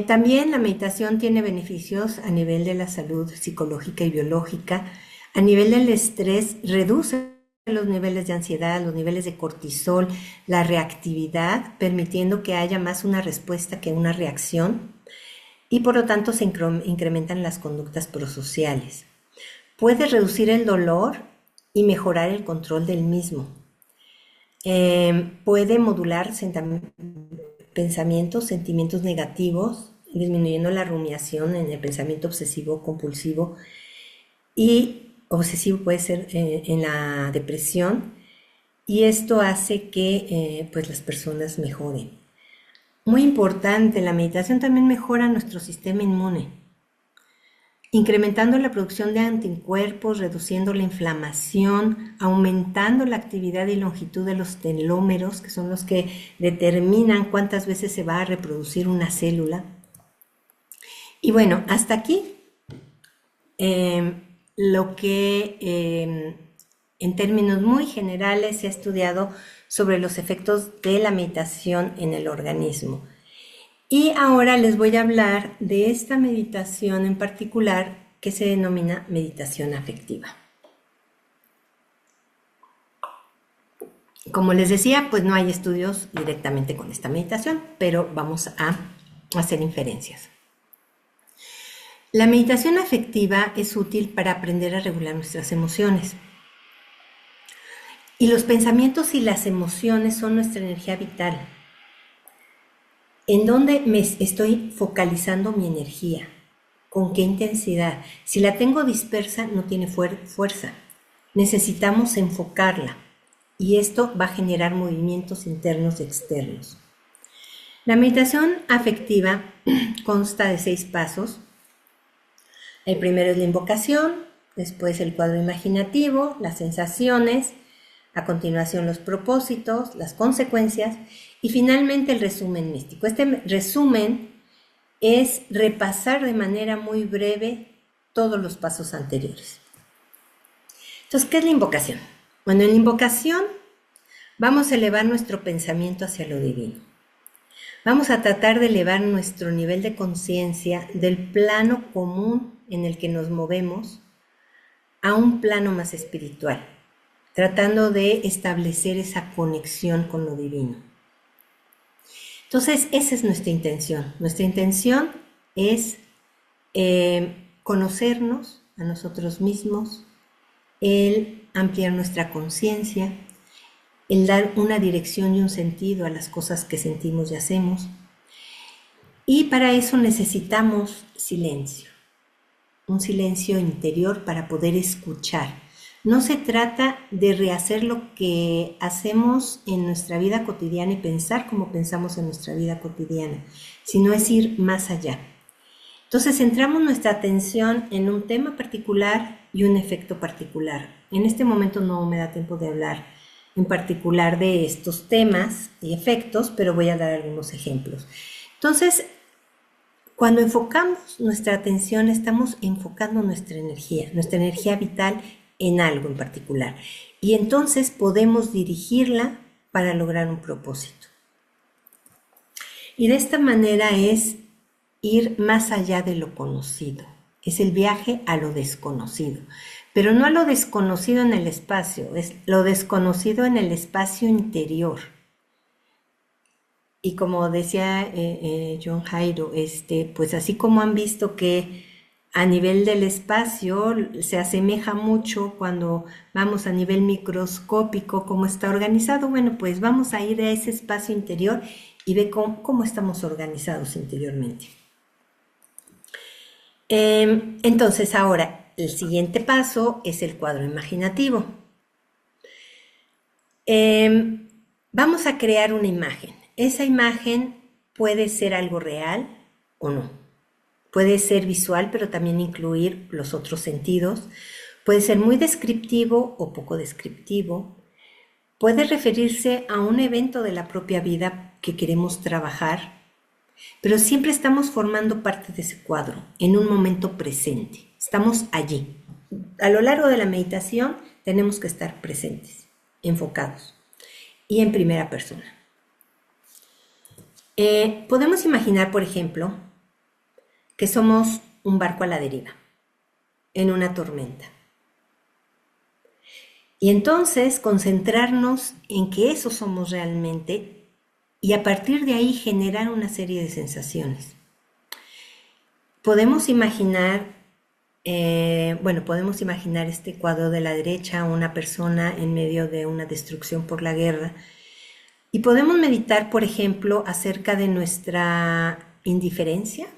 También la meditación tiene beneficios a nivel de la salud psicológica y biológica. A nivel del estrés, reduce los niveles de ansiedad, los niveles de cortisol, la reactividad, permitiendo que haya más una respuesta que una reacción, y por lo tanto se incrementan las conductas prosociales. Puede reducir el dolor y mejorar el control del mismo. Puede modular pensamientos, sentimientos negativos, disminuyendo la rumiación en el pensamiento obsesivo compulsivo, y obsesivo puede ser en la depresión, y esto hace que pues las personas mejoren. Muy importante, la meditación también mejora nuestro sistema inmune, incrementando la producción de anticuerpos, reduciendo la inflamación, aumentando la actividad y longitud de los telómeros, que son los que determinan cuántas veces se va a reproducir una célula. Y bueno, hasta aquí lo que en términos muy generales se ha estudiado sobre los efectos de la meditación en el organismo. Y ahora les voy a hablar de esta meditación en particular que se denomina meditación afectiva. Como les decía, pues no hay estudios directamente con esta meditación, pero vamos a hacer inferencias. La meditación afectiva es útil para aprender a regular nuestras emociones. Y los pensamientos y las emociones son nuestra energía vital. ¿En dónde me estoy focalizando mi energía? ¿Con qué intensidad? Si la tengo dispersa, no tiene fuerza. Necesitamos enfocarla, y esto va a generar movimientos internos y externos. La meditación afectiva consta de 6 pasos. El primero es la invocación, después el cuadro imaginativo, las sensaciones, a continuación los propósitos, las consecuencias, y finalmente el resumen místico. Este resumen es repasar de manera muy breve todos los pasos anteriores. Entonces, ¿qué es la invocación? Bueno, en la invocación vamos a elevar nuestro pensamiento hacia lo divino. Vamos a tratar de elevar nuestro nivel de conciencia del plano común en el que nos movemos a un plano más espiritual, tratando de establecer esa conexión con lo divino. Entonces, esa es nuestra intención. Nuestra intención es conocernos a nosotros mismos, el ampliar nuestra conciencia, el dar una dirección y un sentido a las cosas que sentimos y hacemos. Y para eso necesitamos silencio, un silencio interior para poder escuchar. No se trata de rehacer lo que hacemos en nuestra vida cotidiana y pensar como pensamos en nuestra vida cotidiana, sino es ir más allá. Entonces centramos nuestra atención en un tema particular y un efecto particular. En este momento no me da tiempo de hablar en particular de estos temas y efectos, pero voy a dar algunos ejemplos. Entonces, cuando enfocamos nuestra atención, estamos enfocando nuestra energía vital en algo en particular. Y entonces podemos dirigirla para lograr un propósito. Y de esta manera es ir más allá de lo conocido. Es el viaje a lo desconocido. Pero no a lo desconocido en el espacio, es lo desconocido en el espacio interior. Y como decía John Jairo, pues así como han visto que a nivel del espacio se asemeja mucho cuando vamos a nivel microscópico cómo está organizado, bueno, pues vamos a ir a ese espacio interior y ver cómo estamos organizados interiormente. Entonces ahora el siguiente paso es el cuadro imaginativo. Vamos a crear una imagen. Esa imagen puede ser algo real o no. Puede ser visual, pero también incluir los otros sentidos. Puede ser muy descriptivo o poco descriptivo. Puede referirse a un evento de la propia vida que queremos trabajar, pero siempre estamos formando parte de ese cuadro, en un momento presente. Estamos allí. A lo largo de la meditación tenemos que estar presentes, enfocados y en primera persona. Podemos imaginar, por ejemplo, que somos un barco a la deriva, en una tormenta. Y entonces concentrarnos en que eso somos realmente y a partir de ahí generar una serie de sensaciones. Podemos imaginar, podemos imaginar este cuadro de la derecha, una persona en medio de una destrucción por la guerra. Y podemos meditar, por ejemplo, acerca de nuestra indiferencia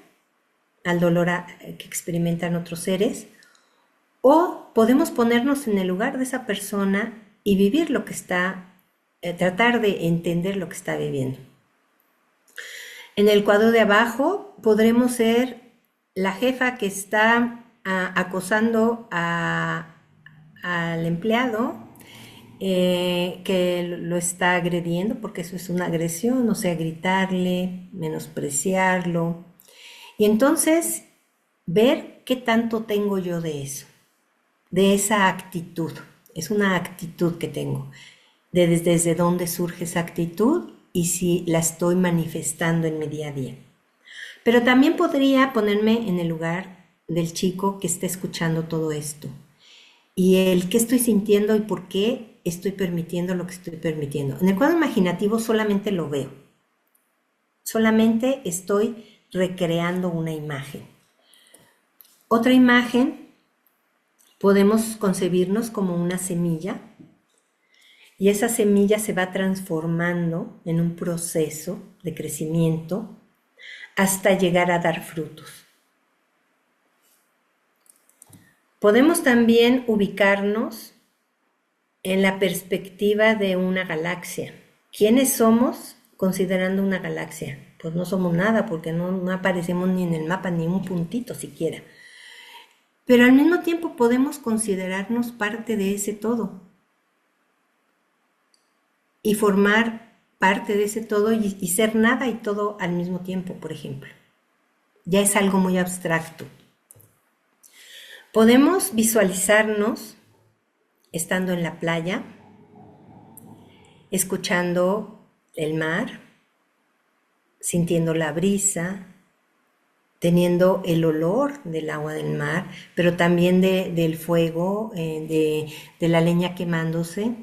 al dolor que experimentan otros seres, o podemos ponernos en el lugar de esa persona y vivir lo que está, tratar de entender lo que está viviendo. En el cuadro de abajo podremos ser la jefa que está acosando al empleado, que lo está agrediendo, porque eso es una agresión, o sea, gritarle, menospreciarlo. Y entonces ver qué tanto tengo yo de eso, de esa actitud. Es una actitud que tengo, desde dónde surge esa actitud y si la estoy manifestando en mi día a día. Pero también podría ponerme en el lugar del chico que está escuchando todo esto y el qué estoy sintiendo y por qué estoy permitiendo lo que estoy permitiendo. En el cuadro imaginativo solamente lo veo, solamente estoy recreando una imagen. Otra imagen, podemos concebirnos como una semilla y esa semilla se va transformando en un proceso de crecimiento hasta llegar a dar frutos. Podemos también ubicarnos en la perspectiva de una galaxia. ¿Quiénes somos considerando una galaxia? Pues no somos nada porque no aparecemos ni en el mapa ni un puntito siquiera. Pero al mismo tiempo podemos considerarnos parte de ese todo y formar parte de ese todo y ser nada y todo al mismo tiempo, por ejemplo. Ya es algo muy abstracto. Podemos visualizarnos estando en la playa, escuchando el mar, sintiendo la brisa, teniendo el olor del agua del mar, pero también del fuego, de la leña quemándose,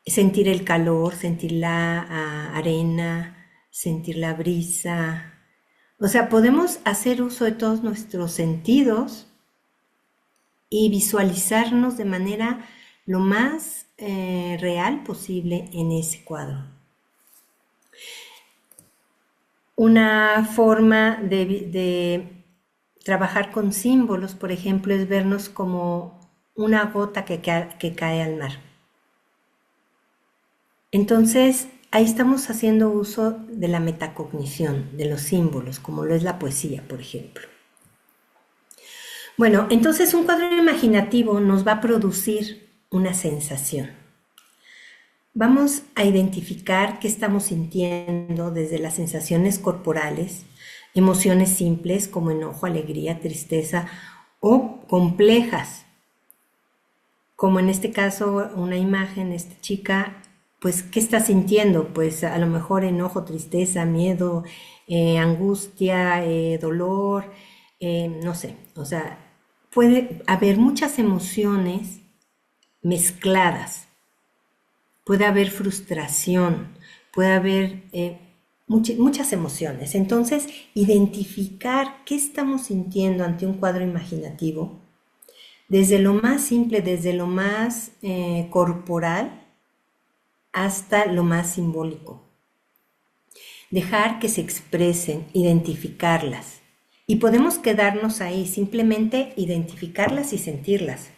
sentir el calor, sentir la arena, sentir la brisa. O sea, podemos hacer uso de todos nuestros sentidos y visualizarnos de manera lo más real posible en ese cuadro. Una forma de trabajar con símbolos, por ejemplo, es vernos como una gota que cae al mar. Entonces, ahí estamos haciendo uso de la metacognición, de los símbolos, como lo es la poesía, por ejemplo. Bueno, entonces un cuadro imaginativo nos va a producir una sensación. Vamos a identificar qué estamos sintiendo desde las sensaciones corporales, emociones simples como enojo, alegría, tristeza o complejas. Como en este caso, una imagen, esta chica, pues, ¿qué está sintiendo? Pues a lo mejor enojo, tristeza, miedo, angustia, dolor, no sé. O sea, puede haber muchas emociones mezcladas. Puede haber frustración, puede haber muchas emociones. Entonces, identificar qué estamos sintiendo ante un cuadro imaginativo, desde lo más simple, desde lo más corporal, hasta lo más simbólico. Dejar que se expresen, identificarlas. Y podemos quedarnos ahí, simplemente identificarlas y sentirlas.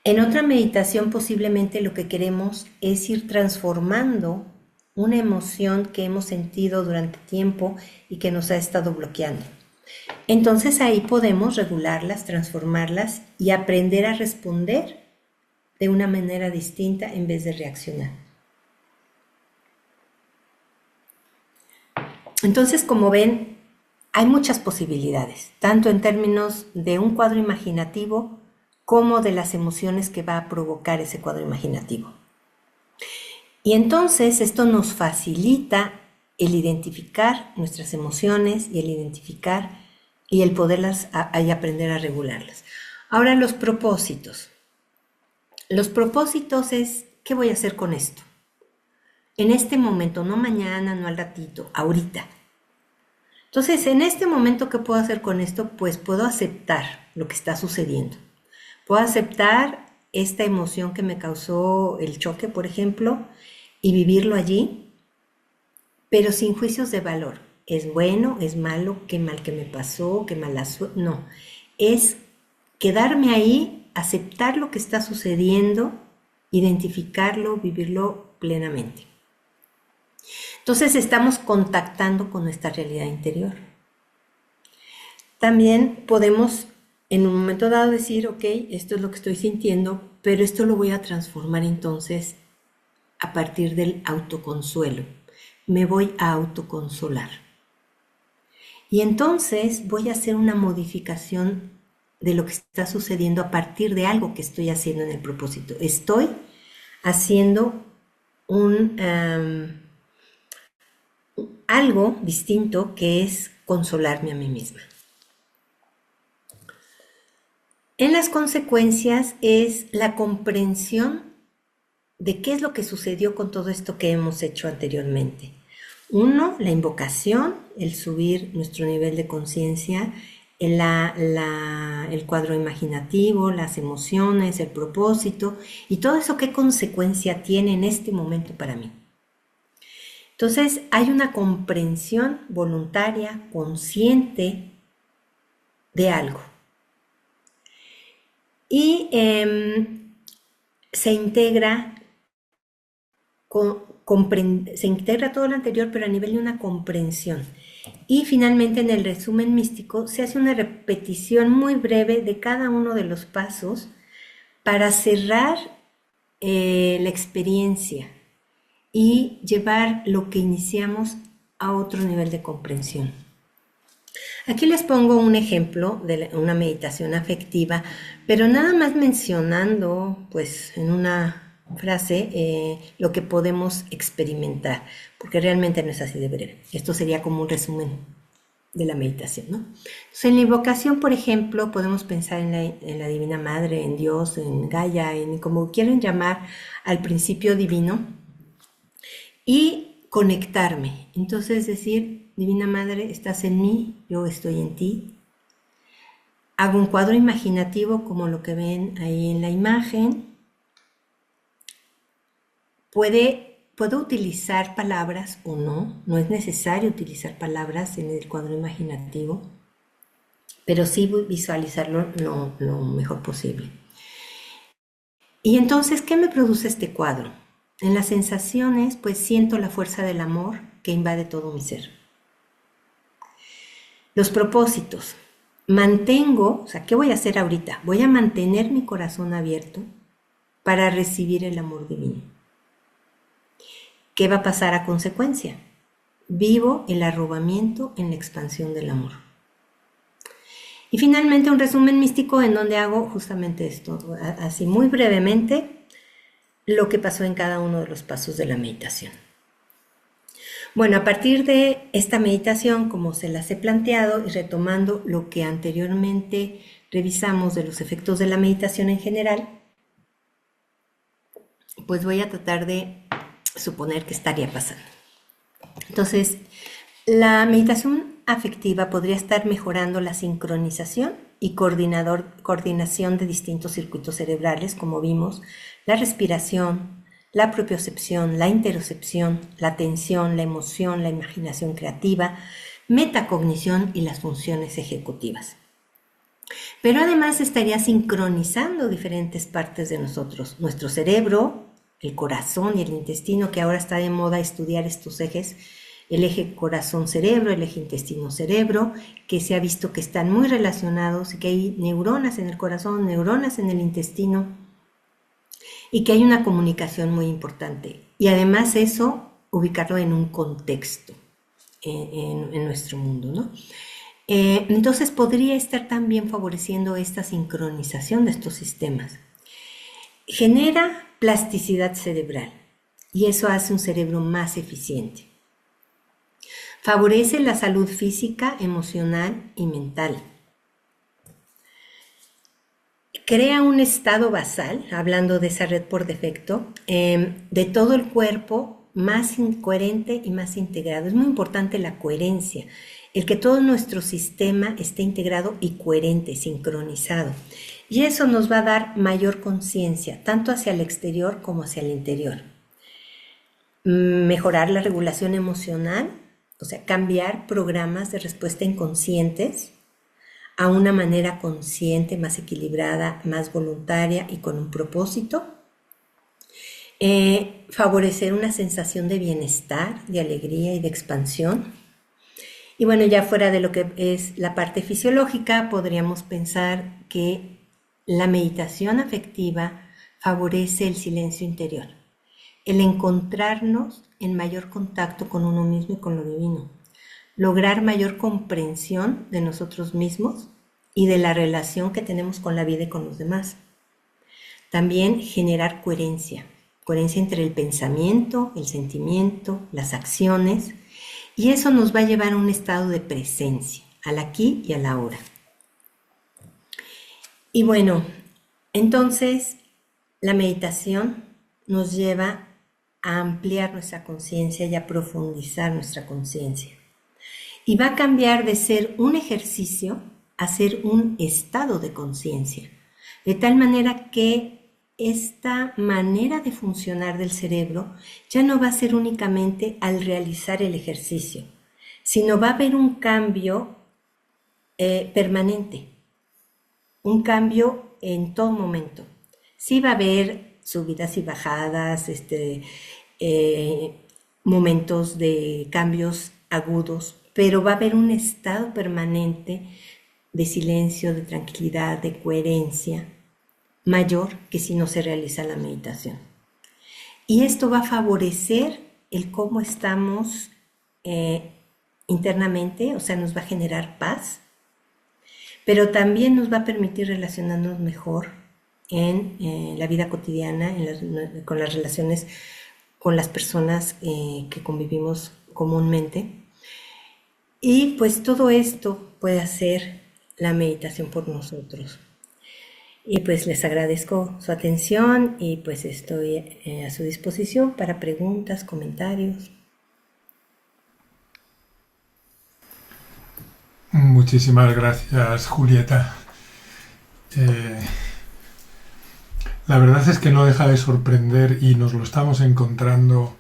En otra meditación posiblemente lo que queremos es ir transformando una emoción que hemos sentido durante tiempo y que nos ha estado bloqueando. Entonces ahí podemos regularlas, transformarlas y aprender a responder de una manera distinta en vez de reaccionar. Entonces, como ven, hay muchas posibilidades, tanto en términos de un cuadro imaginativo como de las emociones que va a provocar ese cuadro imaginativo. Y entonces esto nos facilita el identificar nuestras emociones y el identificar y el poderlas y aprender a regularlas. Ahora los propósitos. Los propósitos es, ¿qué voy a hacer con esto? En este momento, no mañana, no al ratito, ahorita. Entonces, en este momento, ¿qué puedo hacer con esto? Pues puedo aceptar lo que está sucediendo. Puedo aceptar esta emoción que me causó el choque, por ejemplo, y vivirlo allí, pero sin juicios de valor. ¿Es bueno? ¿Es malo? ¿Qué mal que me pasó? ¿Qué mala suerte? No, es quedarme ahí, aceptar lo que está sucediendo, identificarlo, vivirlo plenamente. Entonces estamos contactando con nuestra realidad interior. También podemos en un momento dado decir, ok, esto es lo que estoy sintiendo, pero esto lo voy a transformar entonces a partir del autoconsuelo. Me voy a autoconsolar. Y entonces voy a hacer una modificación de lo que está sucediendo a partir de algo que estoy haciendo en el propósito. Estoy haciendo algo distinto que es consolarme a mí misma. En las consecuencias es la comprensión de qué es lo que sucedió con todo esto que hemos hecho anteriormente. Uno, la invocación, el subir nuestro nivel de conciencia, el cuadro imaginativo, las emociones, el propósito y todo eso qué consecuencia tiene en este momento para mí. Entonces hay una comprensión voluntaria, consciente de algo. Y se integra todo lo anterior, pero a nivel de una comprensión. Y finalmente en el resumen místico se hace una repetición muy breve de cada uno de los pasos para cerrar la experiencia y llevar lo que iniciamos a otro nivel de comprensión. Aquí les pongo un ejemplo de una meditación afectiva, pero nada más mencionando, pues en una frase, lo que podemos experimentar, porque realmente no es así de breve. Esto sería como un resumen de la meditación, ¿no? Entonces, en la invocación, por ejemplo, podemos pensar en la Divina Madre, en Dios, en Gaia, en como quieran llamar al principio divino, y conectarme. Entonces decir, Divina Madre, estás en mí, yo estoy en ti. Hago un cuadro imaginativo como lo que ven ahí en la imagen. Puedo utilizar palabras o no, no es necesario utilizar palabras en el cuadro imaginativo, pero sí visualizarlo lo mejor posible. Y entonces, ¿qué me produce este cuadro? En las sensaciones, pues siento la fuerza del amor que invade todo mi ser. Los propósitos. Mantengo, o sea, ¿qué voy a hacer ahorita? Voy a mantener mi corazón abierto para recibir el amor divino. ¿Qué va a pasar a consecuencia? Vivo el arrobamiento en la expansión del amor. Y finalmente un resumen místico en donde hago justamente esto, así muy brevemente, lo que pasó en cada uno de los pasos de la meditación. Bueno, a partir de esta meditación, como se las he planteado y retomando lo que anteriormente revisamos de los efectos de la meditación en general, pues voy a tratar de suponer que estaría pasando. Entonces, la meditación afectiva podría estar mejorando la sincronización y coordinación de distintos circuitos cerebrales, como vimos, la respiración, la propiocepción, la interocepción, la atención, la emoción, la imaginación creativa, metacognición y las funciones ejecutivas. Pero además estaría sincronizando diferentes partes de nosotros, nuestro cerebro, el corazón y el intestino, que ahora está de moda estudiar estos ejes, el eje corazón-cerebro, el eje intestino-cerebro, que se ha visto que están muy relacionados y que hay neuronas en el corazón, neuronas en el intestino y que hay una comunicación muy importante. Y además eso, ubicarlo en un contexto en nuestro mundo, ¿no? Entonces podría estar también favoreciendo esta sincronización de estos sistemas. Genera plasticidad cerebral y eso hace un cerebro más eficiente. Favorece la salud física, emocional y mental. Crea un estado basal, hablando de esa red por defecto, de todo el cuerpo más coherente y más integrado. Es muy importante la coherencia, el que todo nuestro sistema esté integrado y coherente, sincronizado. Y eso nos va a dar mayor conciencia, tanto hacia el exterior como hacia el interior. Mejorar la regulación emocional, o sea, cambiar programas de respuesta inconscientes a una manera consciente, más equilibrada, más voluntaria y con un propósito. Favorecer una sensación de bienestar, de alegría y de expansión. Y bueno, ya fuera de lo que es la parte fisiológica, podríamos pensar que la meditación afectiva favorece el silencio interior, el encontrarnos en mayor contacto con uno mismo y con lo divino, lograr mayor comprensión de nosotros mismos y de la relación que tenemos con la vida y con los demás. También generar coherencia entre el pensamiento, el sentimiento, las acciones, y eso nos va a llevar a un estado de presencia, al aquí y a la ahora. Y bueno, entonces la meditación nos lleva a ampliar nuestra conciencia y a profundizar nuestra conciencia. Y va a cambiar de ser un ejercicio a ser un estado de conciencia, de tal manera que esta manera de funcionar del cerebro ya no va a ser únicamente al realizar el ejercicio, sino va a haber un cambio permanente, un cambio en todo momento. Sí va a haber subidas y bajadas, momentos de cambios agudos, pero va a haber un estado permanente de silencio, de tranquilidad, de coherencia, mayor que si no se realiza la meditación. Y esto va a favorecer el cómo estamos internamente, o sea, nos va a generar paz, pero también nos va a permitir relacionarnos mejor en la vida cotidiana, con las relaciones con las personas que convivimos comúnmente. Y pues todo esto puede hacer la meditación por nosotros. Y pues les agradezco su atención y pues estoy a su disposición para preguntas, comentarios. Muchísimas gracias, Julieta. La verdad es que no deja de sorprender y nos lo estamos encontrando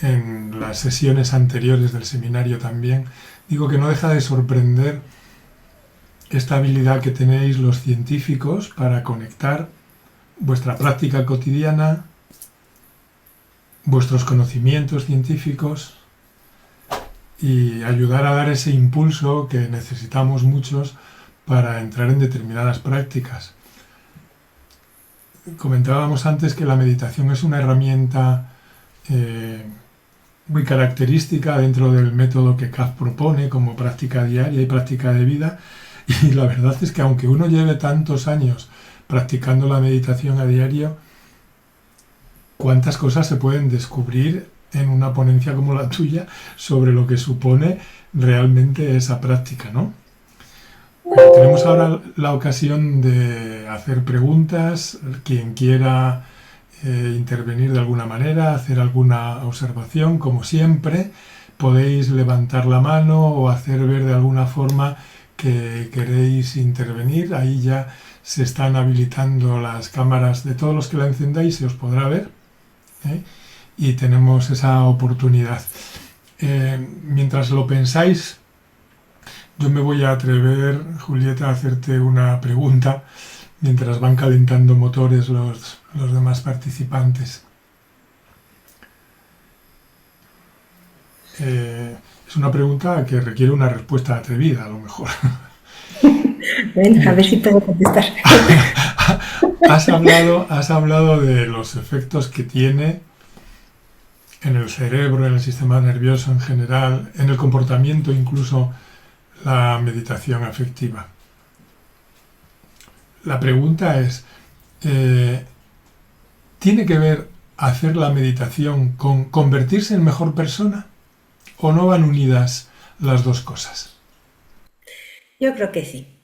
en las sesiones anteriores del seminario también. Digo que no deja de sorprender esta habilidad que tenéis los científicos para conectar vuestra práctica cotidiana, vuestros conocimientos científicos y ayudar a dar ese impulso que necesitamos muchos para entrar en determinadas prácticas. Comentábamos antes que la meditación es una herramienta muy característica dentro del método que CAF propone como práctica diaria y práctica de vida. Y la verdad es que aunque uno lleve tantos años practicando la meditación a diario, cuántas cosas se pueden descubrir en una ponencia como la tuya sobre lo que supone realmente esa práctica, ¿no? Bueno, tenemos ahora la ocasión de hacer preguntas. Quien quiera intervenir de alguna manera, hacer alguna observación, como siempre, podéis levantar la mano o hacer ver de alguna forma que queréis intervenir. Ahí ya se están habilitando las cámaras de todos los que la encendáis, se os podrá ver, y tenemos esa oportunidad. Mientras lo pensáis, yo me voy a atrever, Julieta, a hacerte una pregunta mientras van calentando motores los demás participantes. Es una pregunta que requiere una respuesta atrevida, a lo mejor. Bueno, a ver si puedo contestar. Has hablado de los efectos que tiene en el cerebro, en el sistema nervioso en general, en el comportamiento incluso, la meditación afectiva. La pregunta es, ¿tiene que ver hacer la meditación con convertirse en mejor persona o no van unidas las dos cosas? Yo creo que sí.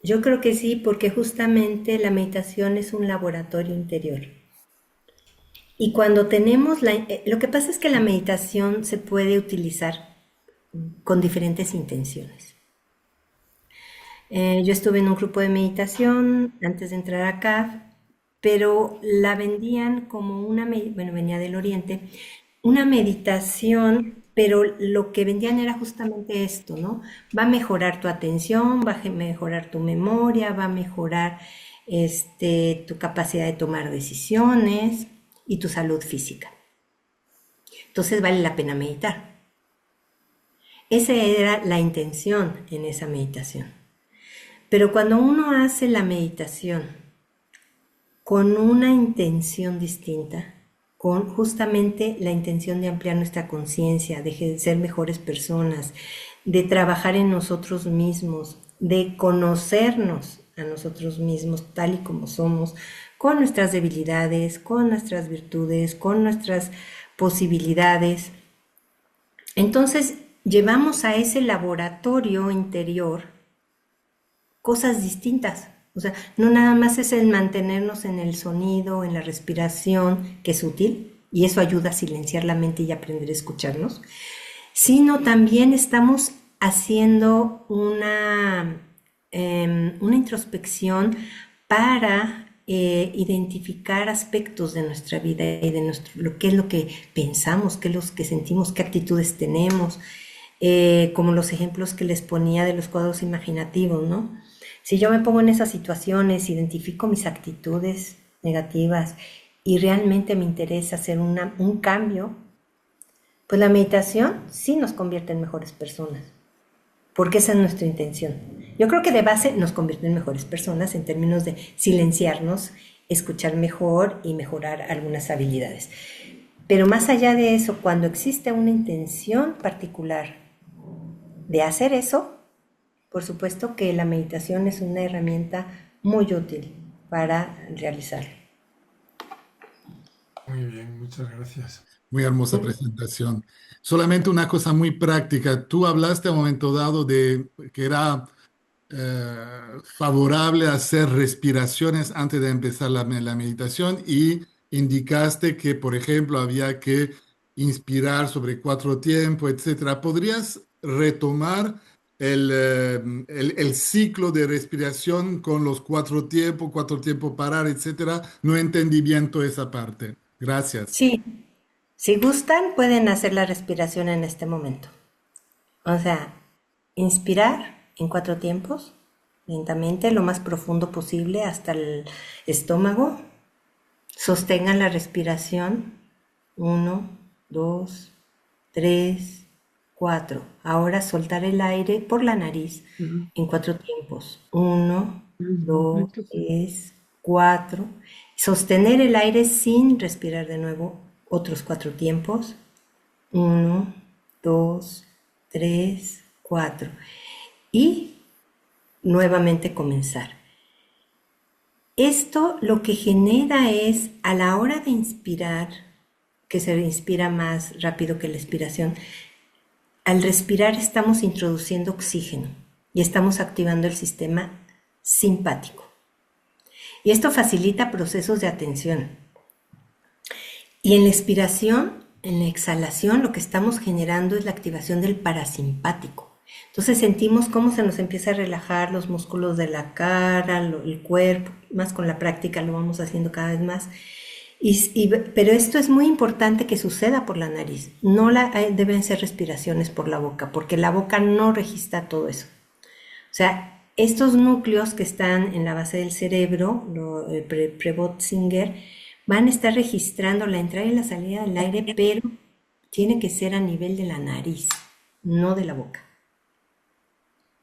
Yo creo que sí, porque justamente la meditación es un laboratorio interior. Y cuando tenemos lo que pasa es que la meditación se puede utilizar con diferentes intenciones. Yo estuve en un grupo de meditación antes de entrar a CAF, pero la vendían como bueno, venía del Oriente, una meditación, pero lo que vendían era justamente esto, ¿no? Va a mejorar tu atención, va a mejorar tu memoria, va a mejorar tu capacidad de tomar decisiones y tu salud física. Entonces vale la pena meditar. Esa era la intención en esa meditación. Pero cuando uno hace la meditación con una intención distinta, con justamente la intención de ampliar nuestra conciencia, de ser mejores personas, de trabajar en nosotros mismos, de conocernos a nosotros mismos tal y como somos, con nuestras debilidades, con nuestras virtudes, con nuestras posibilidades. Entonces, llevamos a ese laboratorio interior cosas distintas. O sea, no nada más es el mantenernos en el sonido, en la respiración, que es útil, y eso ayuda a silenciar la mente y aprender a escucharnos, sino también estamos haciendo una introspección para identificar aspectos de nuestra vida y de qué es lo que pensamos, qué es lo que sentimos, qué actitudes tenemos, como los ejemplos que les ponía de los cuadros imaginativos, ¿no? Si yo me pongo en esas situaciones, identifico mis actitudes negativas y realmente me interesa hacer un cambio, pues la meditación sí nos convierte en mejores personas, porque esa es nuestra intención. Yo creo que de base nos convierte en mejores personas en términos de silenciarnos, escuchar mejor y mejorar algunas habilidades. Pero más allá de eso, cuando existe una intención particular de hacer eso, por supuesto que la meditación es una herramienta muy útil para realizarlo. Muy bien, muchas gracias. Muy hermosa presentación. Solamente una cosa muy práctica. Tú hablaste a un momento dado de que era favorable hacer respiraciones antes de empezar la meditación y indicaste que, por ejemplo, había que inspirar sobre 4 tiempos, etcétera. ¿Podrías retomar el ciclo de respiración con los 4 tiempos parar, etcétera? No entendí bien toda esa parte. Gracias. Sí, si gustan, pueden hacer la respiración en este momento. O sea, inspirar en 4 tiempos, lentamente, lo más profundo posible hasta el estómago. Sostengan la respiración. 1, 2, 3, 4. Ahora soltar el aire por la nariz en 4 tiempos. 1, 2, 3, 4. Sostener el aire sin respirar de nuevo otros 4 tiempos. 1, 2, 3, 4. Y nuevamente comenzar. Esto lo que genera es, a la hora de inspirar, que se inspira más rápido que la expiración, al respirar estamos introduciendo oxígeno y estamos activando el sistema simpático. Y esto facilita procesos de atención. Y en la expiración, en la exhalación, lo que estamos generando es la activación del parasimpático. Entonces sentimos cómo se nos empieza a relajar los músculos de la cara, el cuerpo, más con la práctica lo vamos haciendo cada vez más. Pero esto es muy importante que suceda por la nariz. No deben ser respiraciones por la boca, porque la boca no registra todo eso. O sea, estos núcleos que están en la base del cerebro, Prebotzinger, van a estar registrando la entrada y la salida del aire, pero tiene que ser a nivel de la nariz, no de la boca.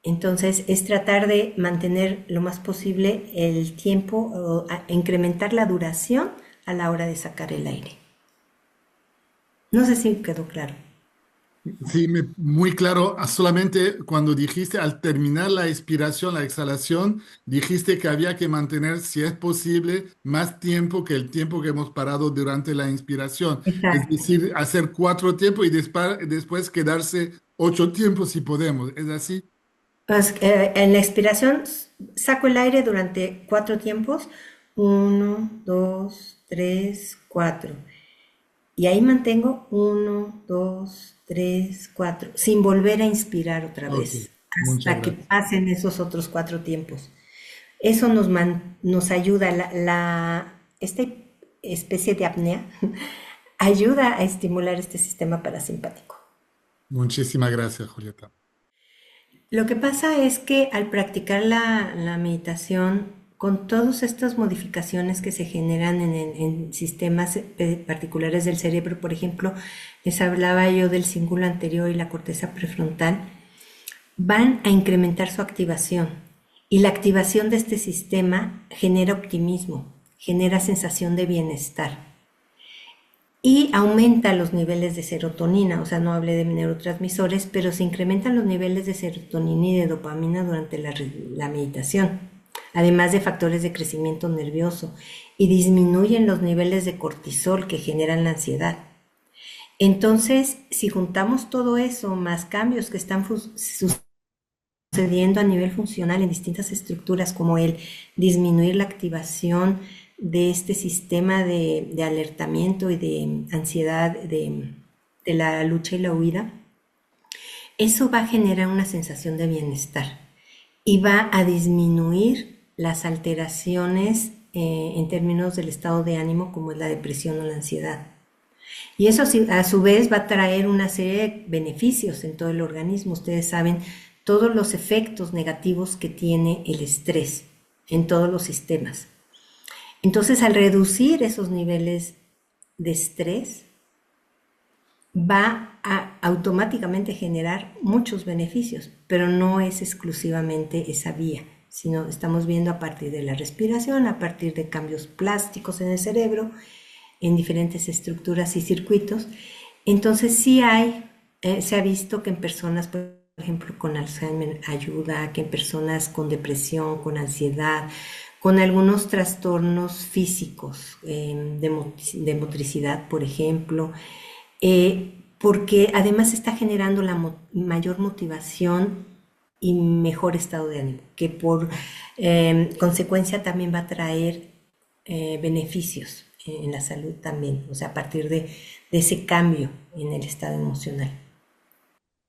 Entonces es tratar de mantener lo más posible el tiempo, o incrementar la duración a la hora de sacar el aire. No sé si quedó claro. Sí, muy claro. Solamente cuando dijiste al terminar la expiración, la exhalación, dijiste que había que mantener, si es posible, más tiempo que el tiempo que hemos parado durante la inspiración. Es Exacto. decir, hacer 4 tiempos y después quedarse 8 tiempos si podemos. ¿Es así? Pues, en la expiración saco el aire durante 4 tiempos. 1, 2, 3, 4. Y ahí mantengo 1, 2, 3, 4, sin volver a inspirar otra Ok, vez, muchas hasta que gracias. pasen esos otros 4 tiempos. Eso nos ayuda, esta especie de apnea ayuda a estimular este sistema parasimpático. Muchísimas gracias, Julieta. Lo que pasa es que al practicar la meditación, con todas estas modificaciones que se generan en sistemas particulares del cerebro, por ejemplo, les hablaba yo del cíngulo anterior y la corteza prefrontal, van a incrementar su activación. Y la activación de este sistema genera optimismo, genera sensación de bienestar y aumenta los niveles de serotonina. O sea, no hablé de neurotransmisores, pero se incrementan los niveles de serotonina y de dopamina durante la meditación, además de factores de crecimiento nervioso, y disminuyen los niveles de cortisol que generan la ansiedad. Entonces, si juntamos todo eso, más cambios que están sucediendo a nivel funcional en distintas estructuras, como el disminuir la activación de este sistema de alertamiento y de ansiedad, de la lucha y la huida, eso va a generar una sensación de bienestar y va a disminuir las alteraciones en términos del estado de ánimo, como es la depresión o la ansiedad. Y eso a su vez va a traer una serie de beneficios en todo el organismo. Ustedes saben todos los efectos negativos que tiene el estrés en todos los sistemas. Entonces, al reducir esos niveles de estrés, va a automáticamente generar muchos beneficios, pero no es exclusivamente esa vía, sino estamos viendo a partir de la respiración, a partir de cambios plásticos en el cerebro, en diferentes estructuras y circuitos. Entonces sí se ha visto que en personas, por ejemplo, con Alzheimer ayuda, que en personas con depresión, con ansiedad, con algunos trastornos físicos, de motricidad, por ejemplo, porque además está generando la mayor motivación y mejor estado de ánimo, que por consecuencia también va a traer beneficios en la salud también, o sea, a partir de ese cambio en el estado emocional.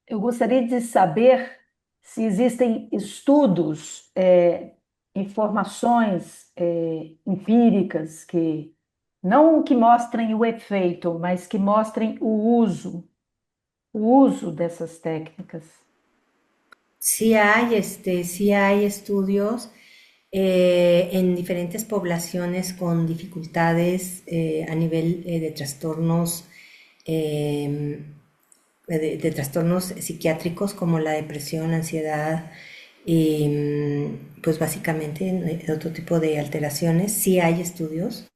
Eu gostaria de saber se existem estudos, informações, empíricas que não que mostrem o efeito, mas que mostrem o uso dessas técnicas. Sí hay estudios en diferentes poblaciones con dificultades a nivel de trastornos, de trastornos psiquiátricos como la depresión, ansiedad y pues básicamente otro tipo de alteraciones. Sí hay estudios,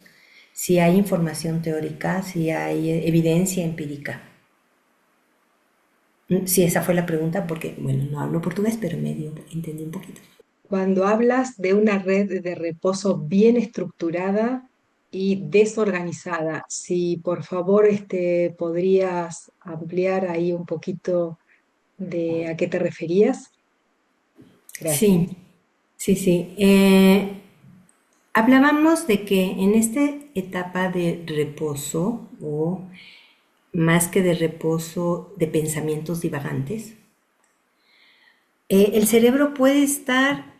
sí hay información teórica, sí hay evidencia empírica. Sí, esa fue la pregunta porque, bueno, no hablo portugués, pero medio entendí un poquito. Cuando hablas de una red de reposo bien estructurada y desorganizada, si por favor podrías ampliar ahí un poquito de a qué te referías. Gracias. Sí, sí, sí. Hablábamos de que en esta etapa de reposo, o más que de reposo, de pensamientos divagantes, el cerebro puede estar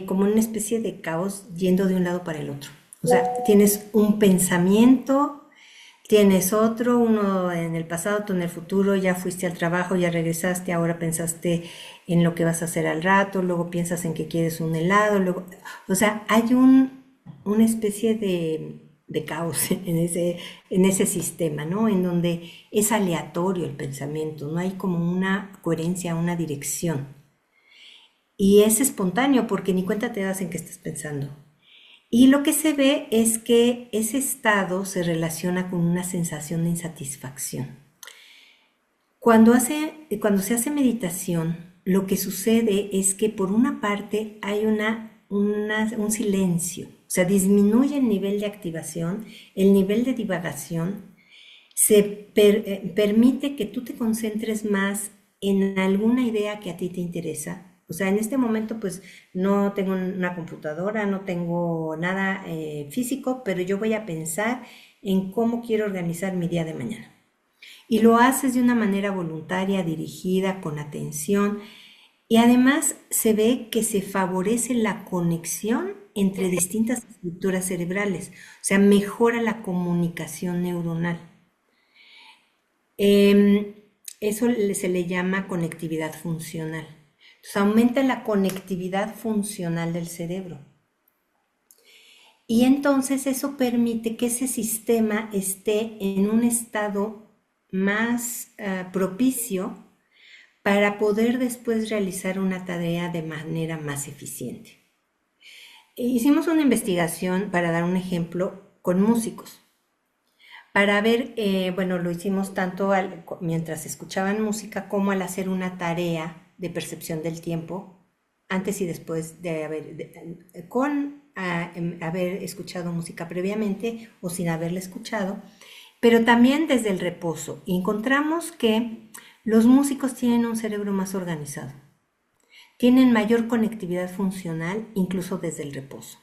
como una especie de caos yendo de un lado para el otro. O sea, tienes un pensamiento, tienes otro, uno en el pasado, otro en el futuro, ya fuiste al trabajo, ya regresaste, ahora pensaste en lo que vas a hacer al rato, luego piensas en que quieres un helado, luego, o sea, hay una especie de caos en ese sistema, ¿no? En donde es aleatorio el pensamiento, no hay como una coherencia, una dirección. Y es espontáneo porque ni cuenta te das en qué estás pensando. Y lo que se ve es que ese estado se relaciona con una sensación de insatisfacción. Cuando se hace meditación, lo que sucede es que por una parte hay un silencio, o sea, disminuye el nivel de activación, el nivel de divagación, permite que tú te concentres más en alguna idea que a ti te interesa. O sea, en este momento pues no tengo una computadora, no tengo nada físico, pero yo voy a pensar en cómo quiero organizar mi día de mañana. Y lo haces de una manera voluntaria, dirigida, con atención. Y además se ve que se favorece la conexión entre distintas estructuras cerebrales, o sea, mejora la comunicación neuronal. Eso se le llama conectividad funcional. Entonces aumenta la conectividad funcional del cerebro. Y entonces eso permite que ese sistema esté en un estado más propicio para poder después realizar una tarea de manera más eficiente. Hicimos una investigación, para dar un ejemplo, con músicos, para ver, bueno, lo hicimos tanto mientras escuchaban música como al hacer una tarea de percepción del tiempo, antes y después de haber escuchado música previamente o sin haberla escuchado, pero también desde el reposo. Y encontramos que los músicos tienen un cerebro más organizado, tienen mayor conectividad funcional incluso desde el reposo.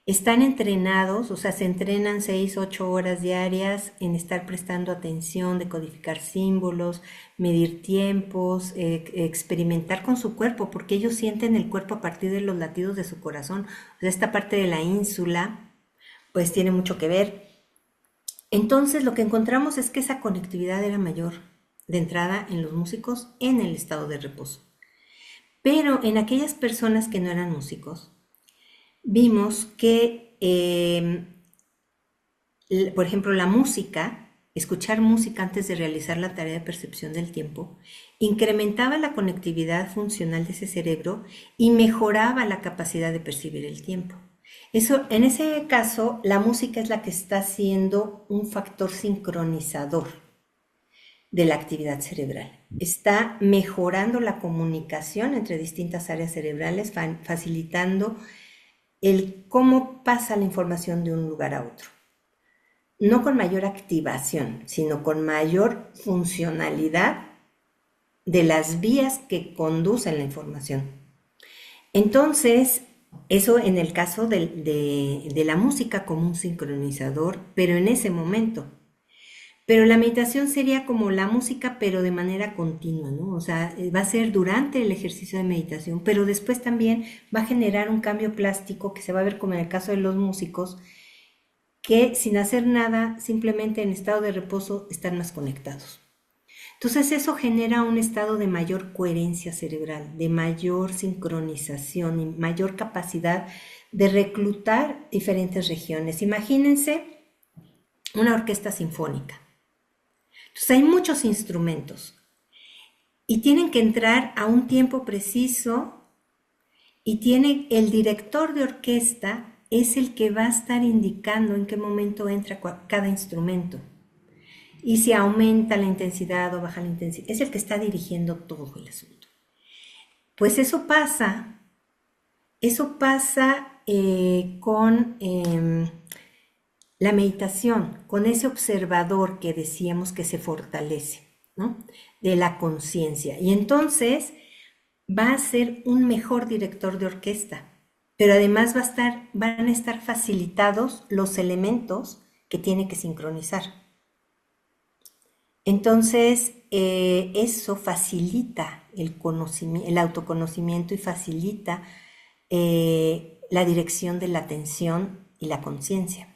Están entrenados, o sea, se entrenan 6, 8 horas diarias en estar prestando atención, decodificar símbolos, medir tiempos, experimentar con su cuerpo, porque ellos sienten el cuerpo a partir de los latidos de su corazón. O sea, esta parte de la ínsula, pues tiene mucho que ver. Entonces, lo que encontramos es que esa conectividad era mayor de entrada en los músicos en el estado de reposo. Pero en aquellas personas que no eran músicos, vimos que, por ejemplo, la música, escuchar música antes de realizar la tarea de percepción del tiempo, incrementaba la conectividad funcional de ese cerebro y mejoraba la capacidad de percibir el tiempo. Eso, en ese caso, la música es la que está siendo un factor sincronizador de la actividad cerebral. Está mejorando la comunicación entre distintas áreas cerebrales, facilitando el cómo pasa la información de un lugar a otro. No con mayor activación, sino con mayor funcionalidad de las vías que conducen la información. Entonces, eso en el caso de la música como un sincronizador, pero en ese momento. Pero la meditación sería como la música, pero de manera continua, ¿no? O sea, va a ser durante el ejercicio de meditación, pero después también va a generar un cambio plástico que se va a ver como en el caso de los músicos, que sin hacer nada, simplemente en estado de reposo, están más conectados. Entonces eso genera un estado de mayor coherencia cerebral, de mayor sincronización y mayor capacidad de reclutar diferentes regiones. Imagínense una orquesta sinfónica. Entonces hay muchos instrumentos y tienen que entrar a un tiempo preciso y el director de orquesta es el que va a estar indicando en qué momento entra cada instrumento y si aumenta la intensidad o baja la intensidad. Es el que está dirigiendo todo el asunto. Pues eso pasa con la meditación, con ese observador que decíamos que se fortalece, ¿no? De la conciencia. Y entonces va a ser un mejor director de orquesta, pero además van a estar facilitados los elementos que tiene que sincronizar. Entonces, eso facilita el autoconocimiento y facilita la dirección de la atención y la conciencia.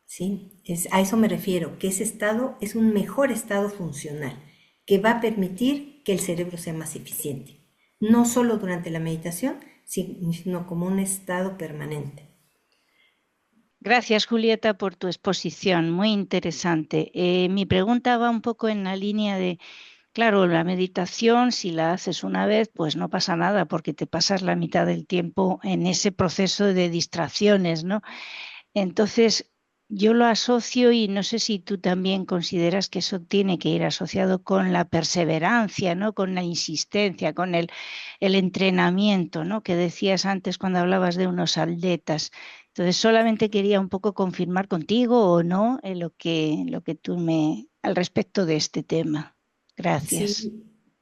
¿Sí? A eso me refiero, que ese estado es un mejor estado funcional, que va a permitir que el cerebro sea más eficiente, no solo durante la meditación, sino como un estado permanente. Gracias, Julieta, por tu exposición, muy interesante. Mi pregunta va un poco en la línea de, claro, la meditación, si la haces una vez, pues no pasa nada, porque te pasas la mitad del tiempo en ese proceso de distracciones, ¿no? Entonces, yo lo asocio y no sé si tú también consideras que eso tiene que ir asociado con la perseverancia, ¿no? Con la insistencia, con el entrenamiento, ¿no? Que decías antes cuando hablabas de unos atletas. Entonces, solamente quería un poco confirmar contigo o no lo que tú me al respecto de este tema. Gracias.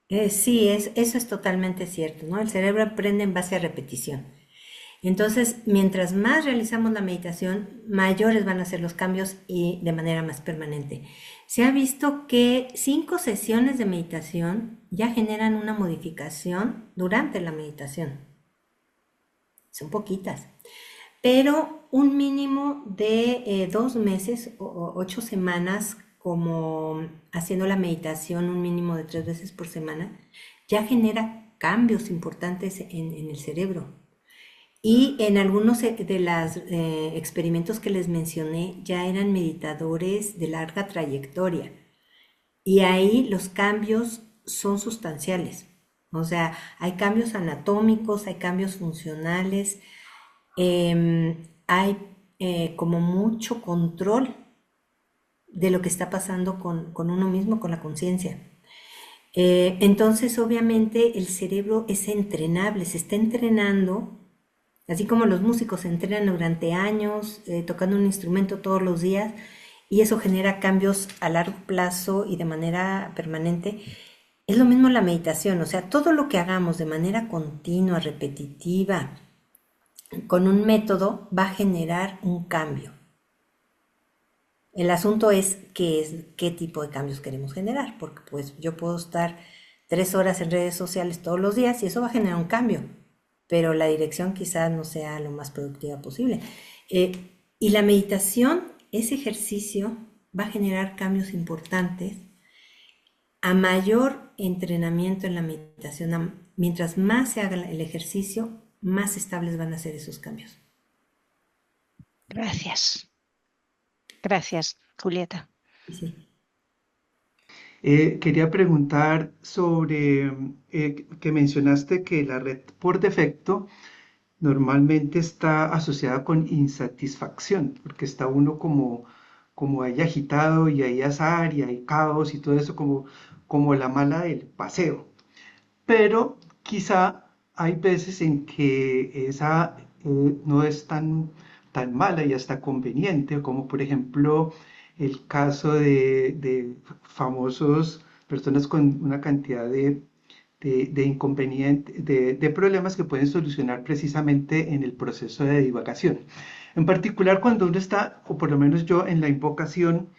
Sí, sí, eso es totalmente cierto, ¿no? El cerebro aprende en base a repetición. Entonces, mientras más realizamos la meditación, mayores van a ser los cambios y de manera más permanente. Se ha visto que 5 sesiones de meditación ya generan una modificación durante la meditación. Son poquitas, pero un mínimo de 2 meses o 8 semanas como haciendo la meditación un mínimo de 3 veces por semana, ya genera cambios importantes en el cerebro. Y en algunos de los experimentos que les mencioné ya eran meditadores de larga trayectoria y ahí los cambios son sustanciales. O sea, hay cambios anatómicos, hay cambios funcionales, hay como mucho control de lo que está pasando con uno mismo, con la conciencia. Entonces, obviamente, el cerebro es entrenable, se está entrenando. Así como los músicos se entrenan durante años tocando un instrumento todos los días y eso genera cambios a largo plazo y de manera permanente, es lo mismo la meditación, o sea, todo lo que hagamos de manera continua, repetitiva, con un método, va a generar un cambio. El asunto es qué tipo de cambios queremos generar, porque pues yo puedo estar 3 horas en redes sociales todos los días y eso va a generar un cambio, pero la dirección quizás no sea lo más productiva posible. Y la meditación, ese ejercicio, va a generar cambios importantes. A mayor entrenamiento en la meditación, mientras más se haga el ejercicio, más estables van a ser esos cambios. Gracias. Gracias, Julieta. Sí. Quería preguntar sobre que mencionaste que la red por defecto normalmente está asociada con insatisfacción, porque está uno como ahí agitado y hay azar y hay caos y todo eso como la mala del paseo. Pero quizá hay veces en que esa no es tan mala y hasta conveniente, como por ejemplo el caso de famosos personas con una cantidad de inconvenientes, de problemas que pueden solucionar precisamente en el proceso de divagación. En particular, cuando uno está, o por lo menos yo, en la invocación,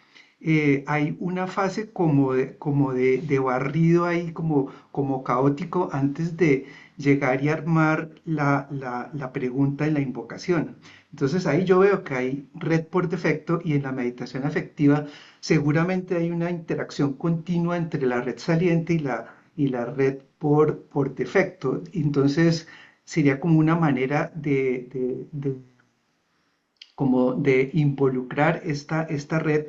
hay una fase como de barrido ahí, como caótico, antes de llegar y armar la pregunta en la invocación. Entonces ahí yo veo que hay red por defecto y en la meditación afectiva seguramente hay una interacción continua entre la red saliente y la red por defecto. Entonces sería como una manera como de involucrar esta red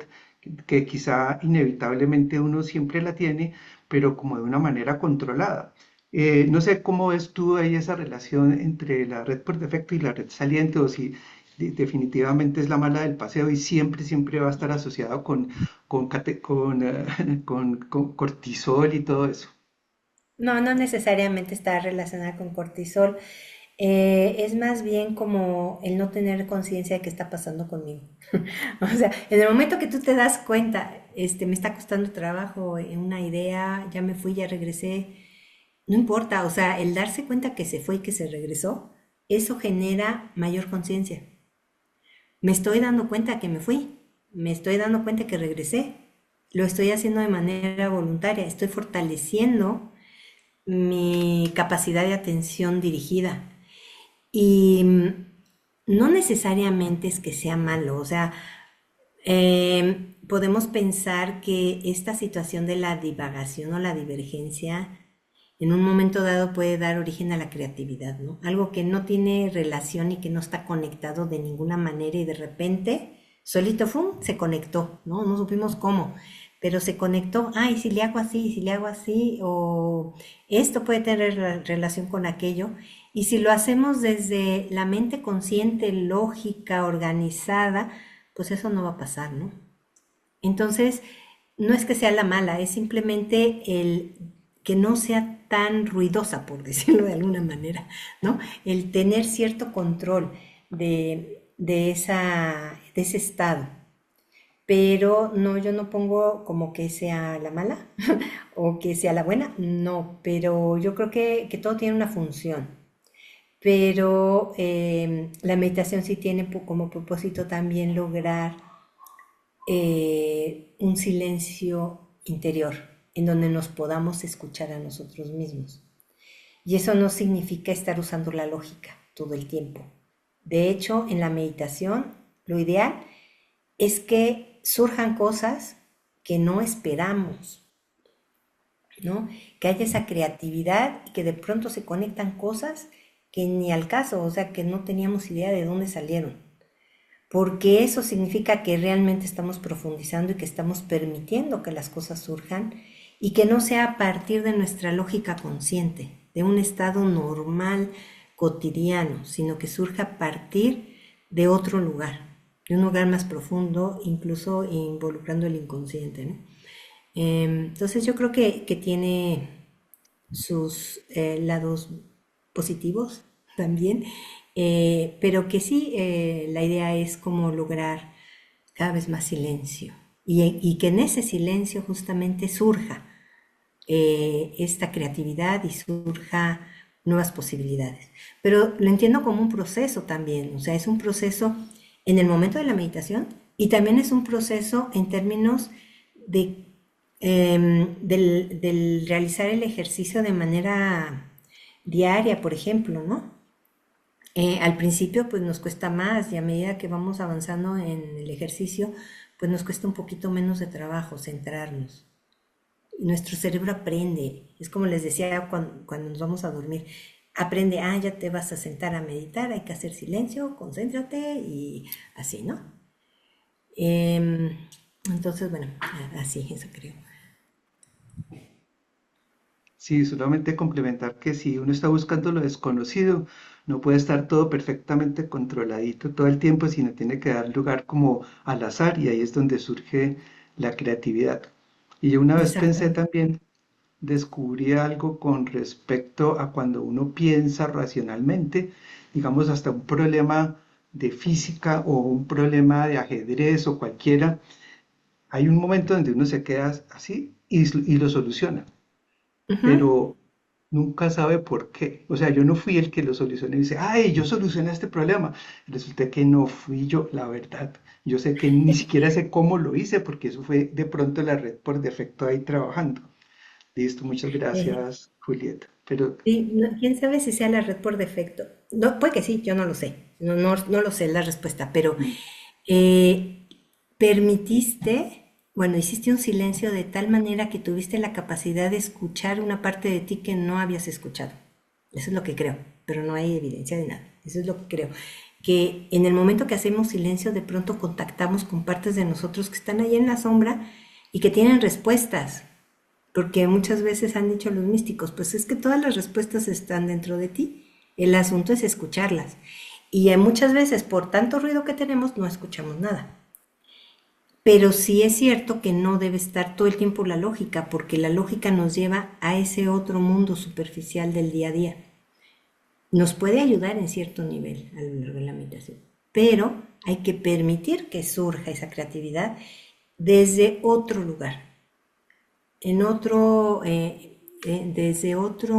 que quizá inevitablemente uno siempre la tiene, pero como de una manera controlada. No sé cómo ves tú ahí esa relación entre la red por defecto y la red saliente, o si definitivamente es la mala del paseo y siempre va a estar asociado con cortisol y todo eso. No, no necesariamente está relacionada con cortisol. Es más bien como el no tener conciencia de qué está pasando conmigo. O sea, en el momento que tú te das cuenta, me está costando trabajo una idea, ya me fui, ya regresé, no importa, o sea, el darse cuenta que se fue y que se regresó, eso genera mayor conciencia. Me estoy dando cuenta que me fui, me estoy dando cuenta que regresé, lo estoy haciendo de manera voluntaria, estoy fortaleciendo mi capacidad de atención dirigida. Y no necesariamente es que sea malo, o sea, podemos pensar que esta situación de la divagación o la divergencia en un momento dado puede dar origen a la creatividad, ¿no? Algo que no tiene relación y que no está conectado de ninguna manera y de repente, solito, ¡fum!, se conectó, ¿no? No supimos cómo, pero se conectó. Ah, y si le hago así, y si le hago así, o esto puede tener relación con aquello. Y si lo hacemos desde la mente consciente, lógica, organizada, pues eso no va a pasar, ¿no? Entonces, no es que sea la mala, es simplemente el que no sea tan ruidosa, por decirlo de alguna manera, ¿no? El tener cierto control de ese estado. Pero no, yo no pongo como que sea la mala o que sea la buena, no, pero yo creo que todo tiene una función. Pero la meditación sí tiene como propósito también lograr un silencio interior en donde nos podamos escuchar a nosotros mismos. Y eso no significa estar usando la lógica todo el tiempo. De hecho, en la meditación, lo ideal es que surjan cosas que no esperamos, ¿no? Que haya esa creatividad y que de pronto se conectan cosas que ni al caso, o sea, que no teníamos idea de dónde salieron. Porque eso significa que realmente estamos profundizando y que estamos permitiendo que las cosas surjan y que no sea a partir de nuestra lógica consciente, de un estado normal, cotidiano, sino que surja a partir de otro lugar, de un lugar más profundo, incluso involucrando el inconsciente, ¿no? Entonces yo creo que tiene sus lados positivos también, pero que sí, la idea es como lograr cada vez más silencio y que en ese silencio justamente surja esta creatividad y surja nuevas posibilidades. Pero lo entiendo como un proceso también, o sea, es un proceso en el momento de la meditación y también es un proceso en términos de, del realizar el ejercicio de manera diaria, por ejemplo, ¿no? Al principio pues nos cuesta más y a medida que vamos avanzando en el ejercicio pues nos cuesta un poquito menos de trabajo centrarnos. Y nuestro cerebro aprende, es como les decía cuando nos vamos a dormir, aprende, ah, ya te vas a sentar a meditar, hay que hacer silencio, concéntrate y así, ¿no? Entonces, bueno, así, eso creo. Sí, solamente complementar que si uno está buscando lo desconocido, no puede estar todo perfectamente controladito todo el tiempo, sino tiene que dar lugar como al azar y ahí es donde surge la creatividad. Y yo una vez pensé Exactamente. también, descubrí algo con respecto a cuando uno piensa racionalmente, digamos hasta un problema de física o un problema de ajedrez o cualquiera, hay un momento donde uno se queda así y lo soluciona, Ujú. pero nunca sabe por qué. O sea, yo no fui el que lo solucioné y dice, ay, yo solucioné este problema. Resulta que no fui yo, la verdad. Yo sé que ni siquiera sé cómo lo hice porque eso fue de pronto la red por defecto ahí trabajando. Listo, muchas Eh, gracias, Julieta. Pero sí, quién sabe si sea la red por defecto. No, puede que sí, yo no lo sé. No lo sé la respuesta, pero eh, permitiste, bueno, hiciste un silencio de tal manera que tuviste la capacidad de escuchar una parte de ti que no habías escuchado. Eso es lo que creo, pero no hay evidencia de nada. Eso es lo que creo. Que en el momento que hacemos silencio, de pronto contactamos con partes de nosotros que están ahí en la sombra y que tienen respuestas. Porque muchas veces han dicho los místicos, pues es que todas las respuestas están dentro de ti. El asunto es escucharlas. Y muchas veces por tanto ruido que tenemos no escuchamos nada. Pero sí es cierto que no debe estar todo el tiempo la lógica, porque la lógica nos lleva a ese otro mundo superficial del día a día. Nos puede ayudar en cierto nivel a lo largo de la meditación, pero hay que permitir que surja esa creatividad desde otro lugar, en otro, desde otro,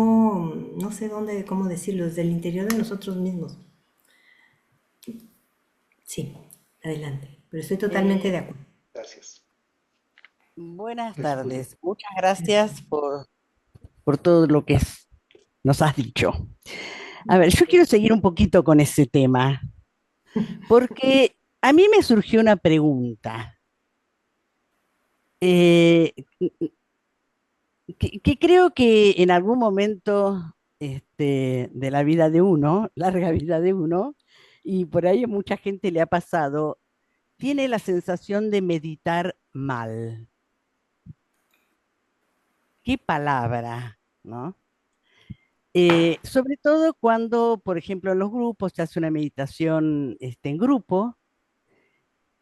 no sé dónde, cómo decirlo, desde el interior de nosotros mismos. Sí, adelante, pero estoy totalmente de Eh, acuerdo. gracias. buenas Gracias, Julieta. tardes. Muchas gracias por todo lo que nos has dicho. A ver, yo quiero seguir un poquito con ese tema, porque a mí me surgió una pregunta. Eh, que creo que en algún momento de la vida de uno, larga vida de uno, y por ahí a mucha gente le ha pasado, tiene la sensación de meditar mal. ¿Qué palabra, no? Sobre todo cuando, por ejemplo, en los grupos se hace una meditación en grupo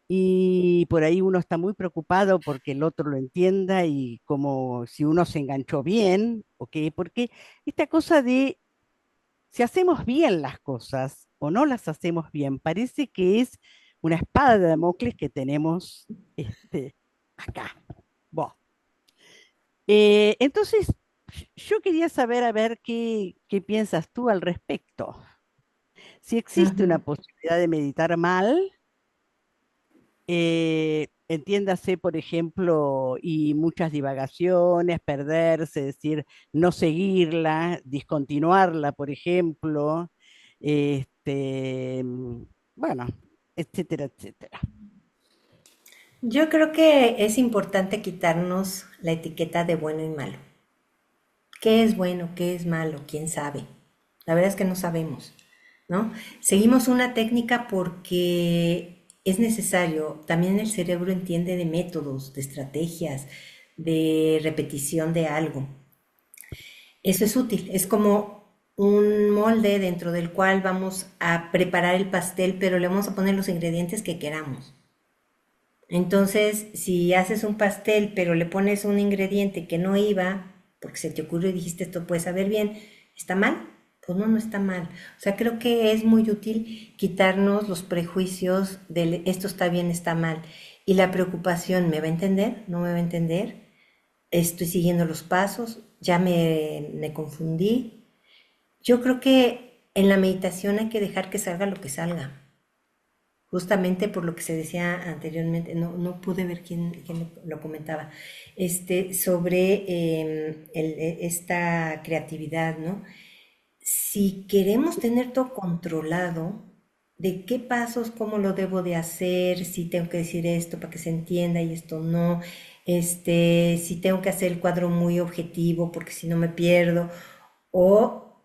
y por ahí uno está muy preocupado porque el otro lo entienda y como si uno se enganchó bien, ¿o qué? Porque esta cosa de si hacemos bien las cosas o no las hacemos bien, parece que es una espada de Damocles que tenemos acá. Buah. Entonces, yo quería saber, a ver, qué piensas tú al respecto. Si existe una Ujú. posibilidad de meditar mal, entiéndase, por ejemplo, y muchas divagaciones, perderse, es decir, no seguirla, discontinuarla, por ejemplo, bueno, etcétera, etcétera. Yo creo que es importante quitarnos la etiqueta de bueno y malo. ¿Qué es bueno? ¿Qué es malo? ¿Quién sabe? La verdad es que no sabemos, ¿no? Seguimos una técnica porque es necesario. También el cerebro entiende de métodos, de estrategias, de repetición de algo. Eso es útil. Es como un molde dentro del cual vamos a preparar el pastel, pero le vamos a poner los ingredientes que queramos. Entonces, si haces un pastel, pero le pones un ingrediente que no iba, porque se te ocurrió y dijiste esto puede saber bien, ¿está mal? Pues no, no está mal. O sea, creo que es muy útil quitarnos los prejuicios del esto está bien, está mal. Y la preocupación, ¿me va a entender? ¿No me va a entender? Estoy siguiendo los pasos, ya me confundí. Yo creo que en la meditación hay que dejar que salga lo que salga. Justamente por lo que se decía anteriormente, no pude ver quién lo comentaba, sobre esta creatividad, ¿no? Si queremos tener todo controlado, de qué pasos, cómo lo debo de hacer, si tengo que decir esto para que se entienda y esto no, si tengo que hacer el cuadro muy objetivo porque si no me pierdo, o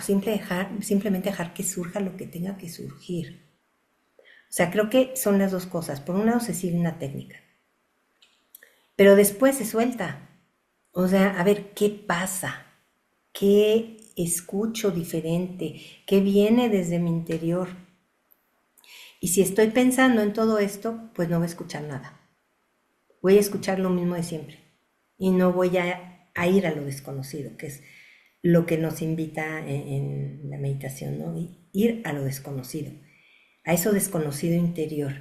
simplemente dejar que surja lo que tenga que surgir. O sea, creo que son las dos cosas. Por un lado se sigue una técnica, pero después se suelta. O sea, a ver, ¿qué pasa? ¿Qué escucho diferente? ¿Qué viene desde mi interior? Y si estoy pensando en todo esto, pues no voy a escuchar nada. Voy a escuchar lo mismo de siempre. Y no voy a ir a lo desconocido, que es lo que nos invita en la meditación, ¿no? Ir a lo desconocido, a eso desconocido interior.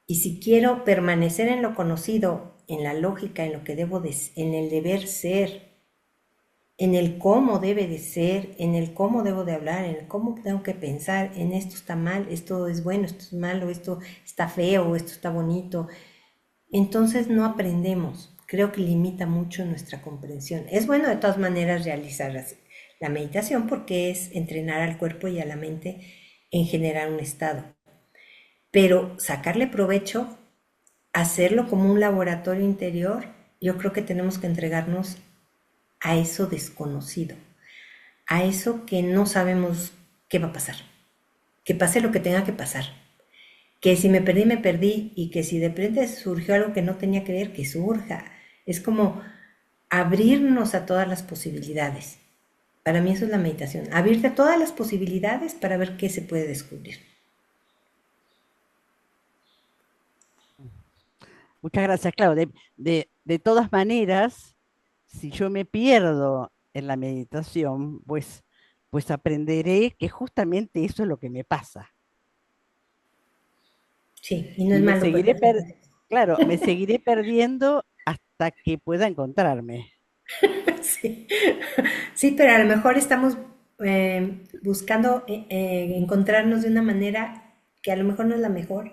Y si quiero permanecer en lo conocido, en la lógica, en lo que debo de, en el deber ser, en el cómo debe de ser, en el cómo debo de hablar, en el cómo tengo que pensar, en esto está mal, esto es bueno, esto es malo, esto está feo, esto está bonito, entonces no aprendemos. Creo que limita mucho nuestra comprensión. Es bueno de todas maneras realizar la meditación porque es entrenar al cuerpo y a la mente en generar un estado. Pero sacarle provecho, hacerlo como un laboratorio interior, yo creo que tenemos que entregarnos a eso desconocido, a eso que no sabemos qué va a pasar, que pase lo que tenga que pasar, que si me perdí, y que si de repente surgió algo que no tenía que ver, que surja. Es como abrirnos a todas las posibilidades. Para mí eso es la meditación, abrirte a todas las posibilidades para ver qué se puede descubrir. Muchas gracias, claro. De todas maneras, si yo me pierdo en la meditación, pues aprenderé que justamente eso es lo que me pasa. Sí, y no Y es malo perderse. claro, me seguiré perdiendo hasta que pueda encontrarme. Sí. Sí, pero a lo mejor estamos buscando encontrarnos de una manera que a lo mejor no es la mejor,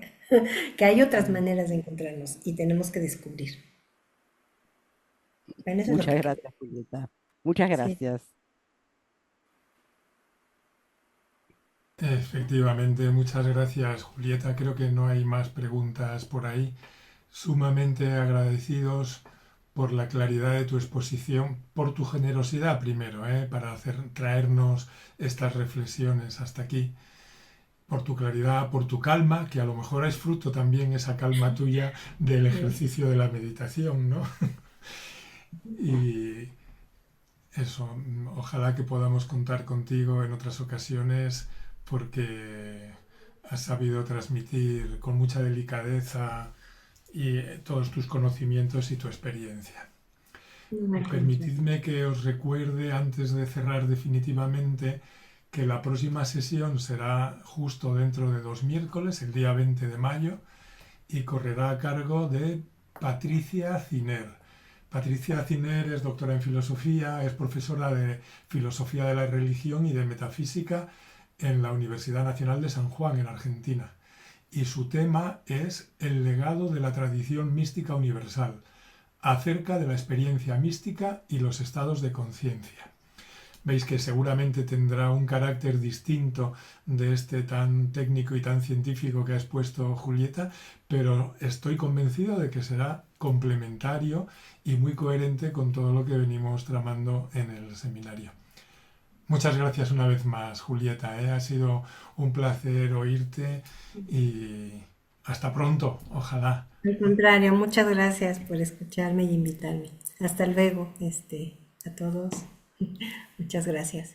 que hay otras Mm. maneras de encontrarnos y tenemos que descubrir. Bueno, eso es lo Muchas que creo. gracias, Julieta. Muchas Sí. gracias. Efectivamente, muchas gracias, Julieta. Creo que no hay más preguntas por ahí. Sumamente agradecidos por la claridad de tu exposición, por tu generosidad primero, para traernos estas reflexiones hasta aquí, por tu claridad, por tu calma, que a lo mejor es fruto también esa calma tuya del ejercicio de la meditación, ¿no? Y eso, ojalá que podamos contar contigo en otras ocasiones porque has sabido transmitir con mucha delicadeza y todos tus conocimientos y tu experiencia. Permitidme que os recuerde, antes de cerrar definitivamente, que la próxima sesión será justo dentro de 2 miércoles, el día 20 de mayo, y correrá a cargo de Patricia Ciner. Patricia Ciner es doctora en filosofía, es profesora de filosofía de la religión y de metafísica en la Universidad Nacional de San Juan, en Argentina. Y su tema es el legado de la tradición mística universal, acerca de la experiencia mística y los estados de conciencia. Veis que seguramente tendrá un carácter distinto de este tan técnico y tan científico que ha expuesto Julieta, pero estoy convencido de que será complementario y muy coherente con todo lo que venimos tramando en el seminario. Muchas gracias una vez más, Julieta. Ha sido un placer oírte y hasta pronto, ojalá. Al contrario, muchas gracias por escucharme y invitarme. Hasta luego, a todos. Muchas gracias.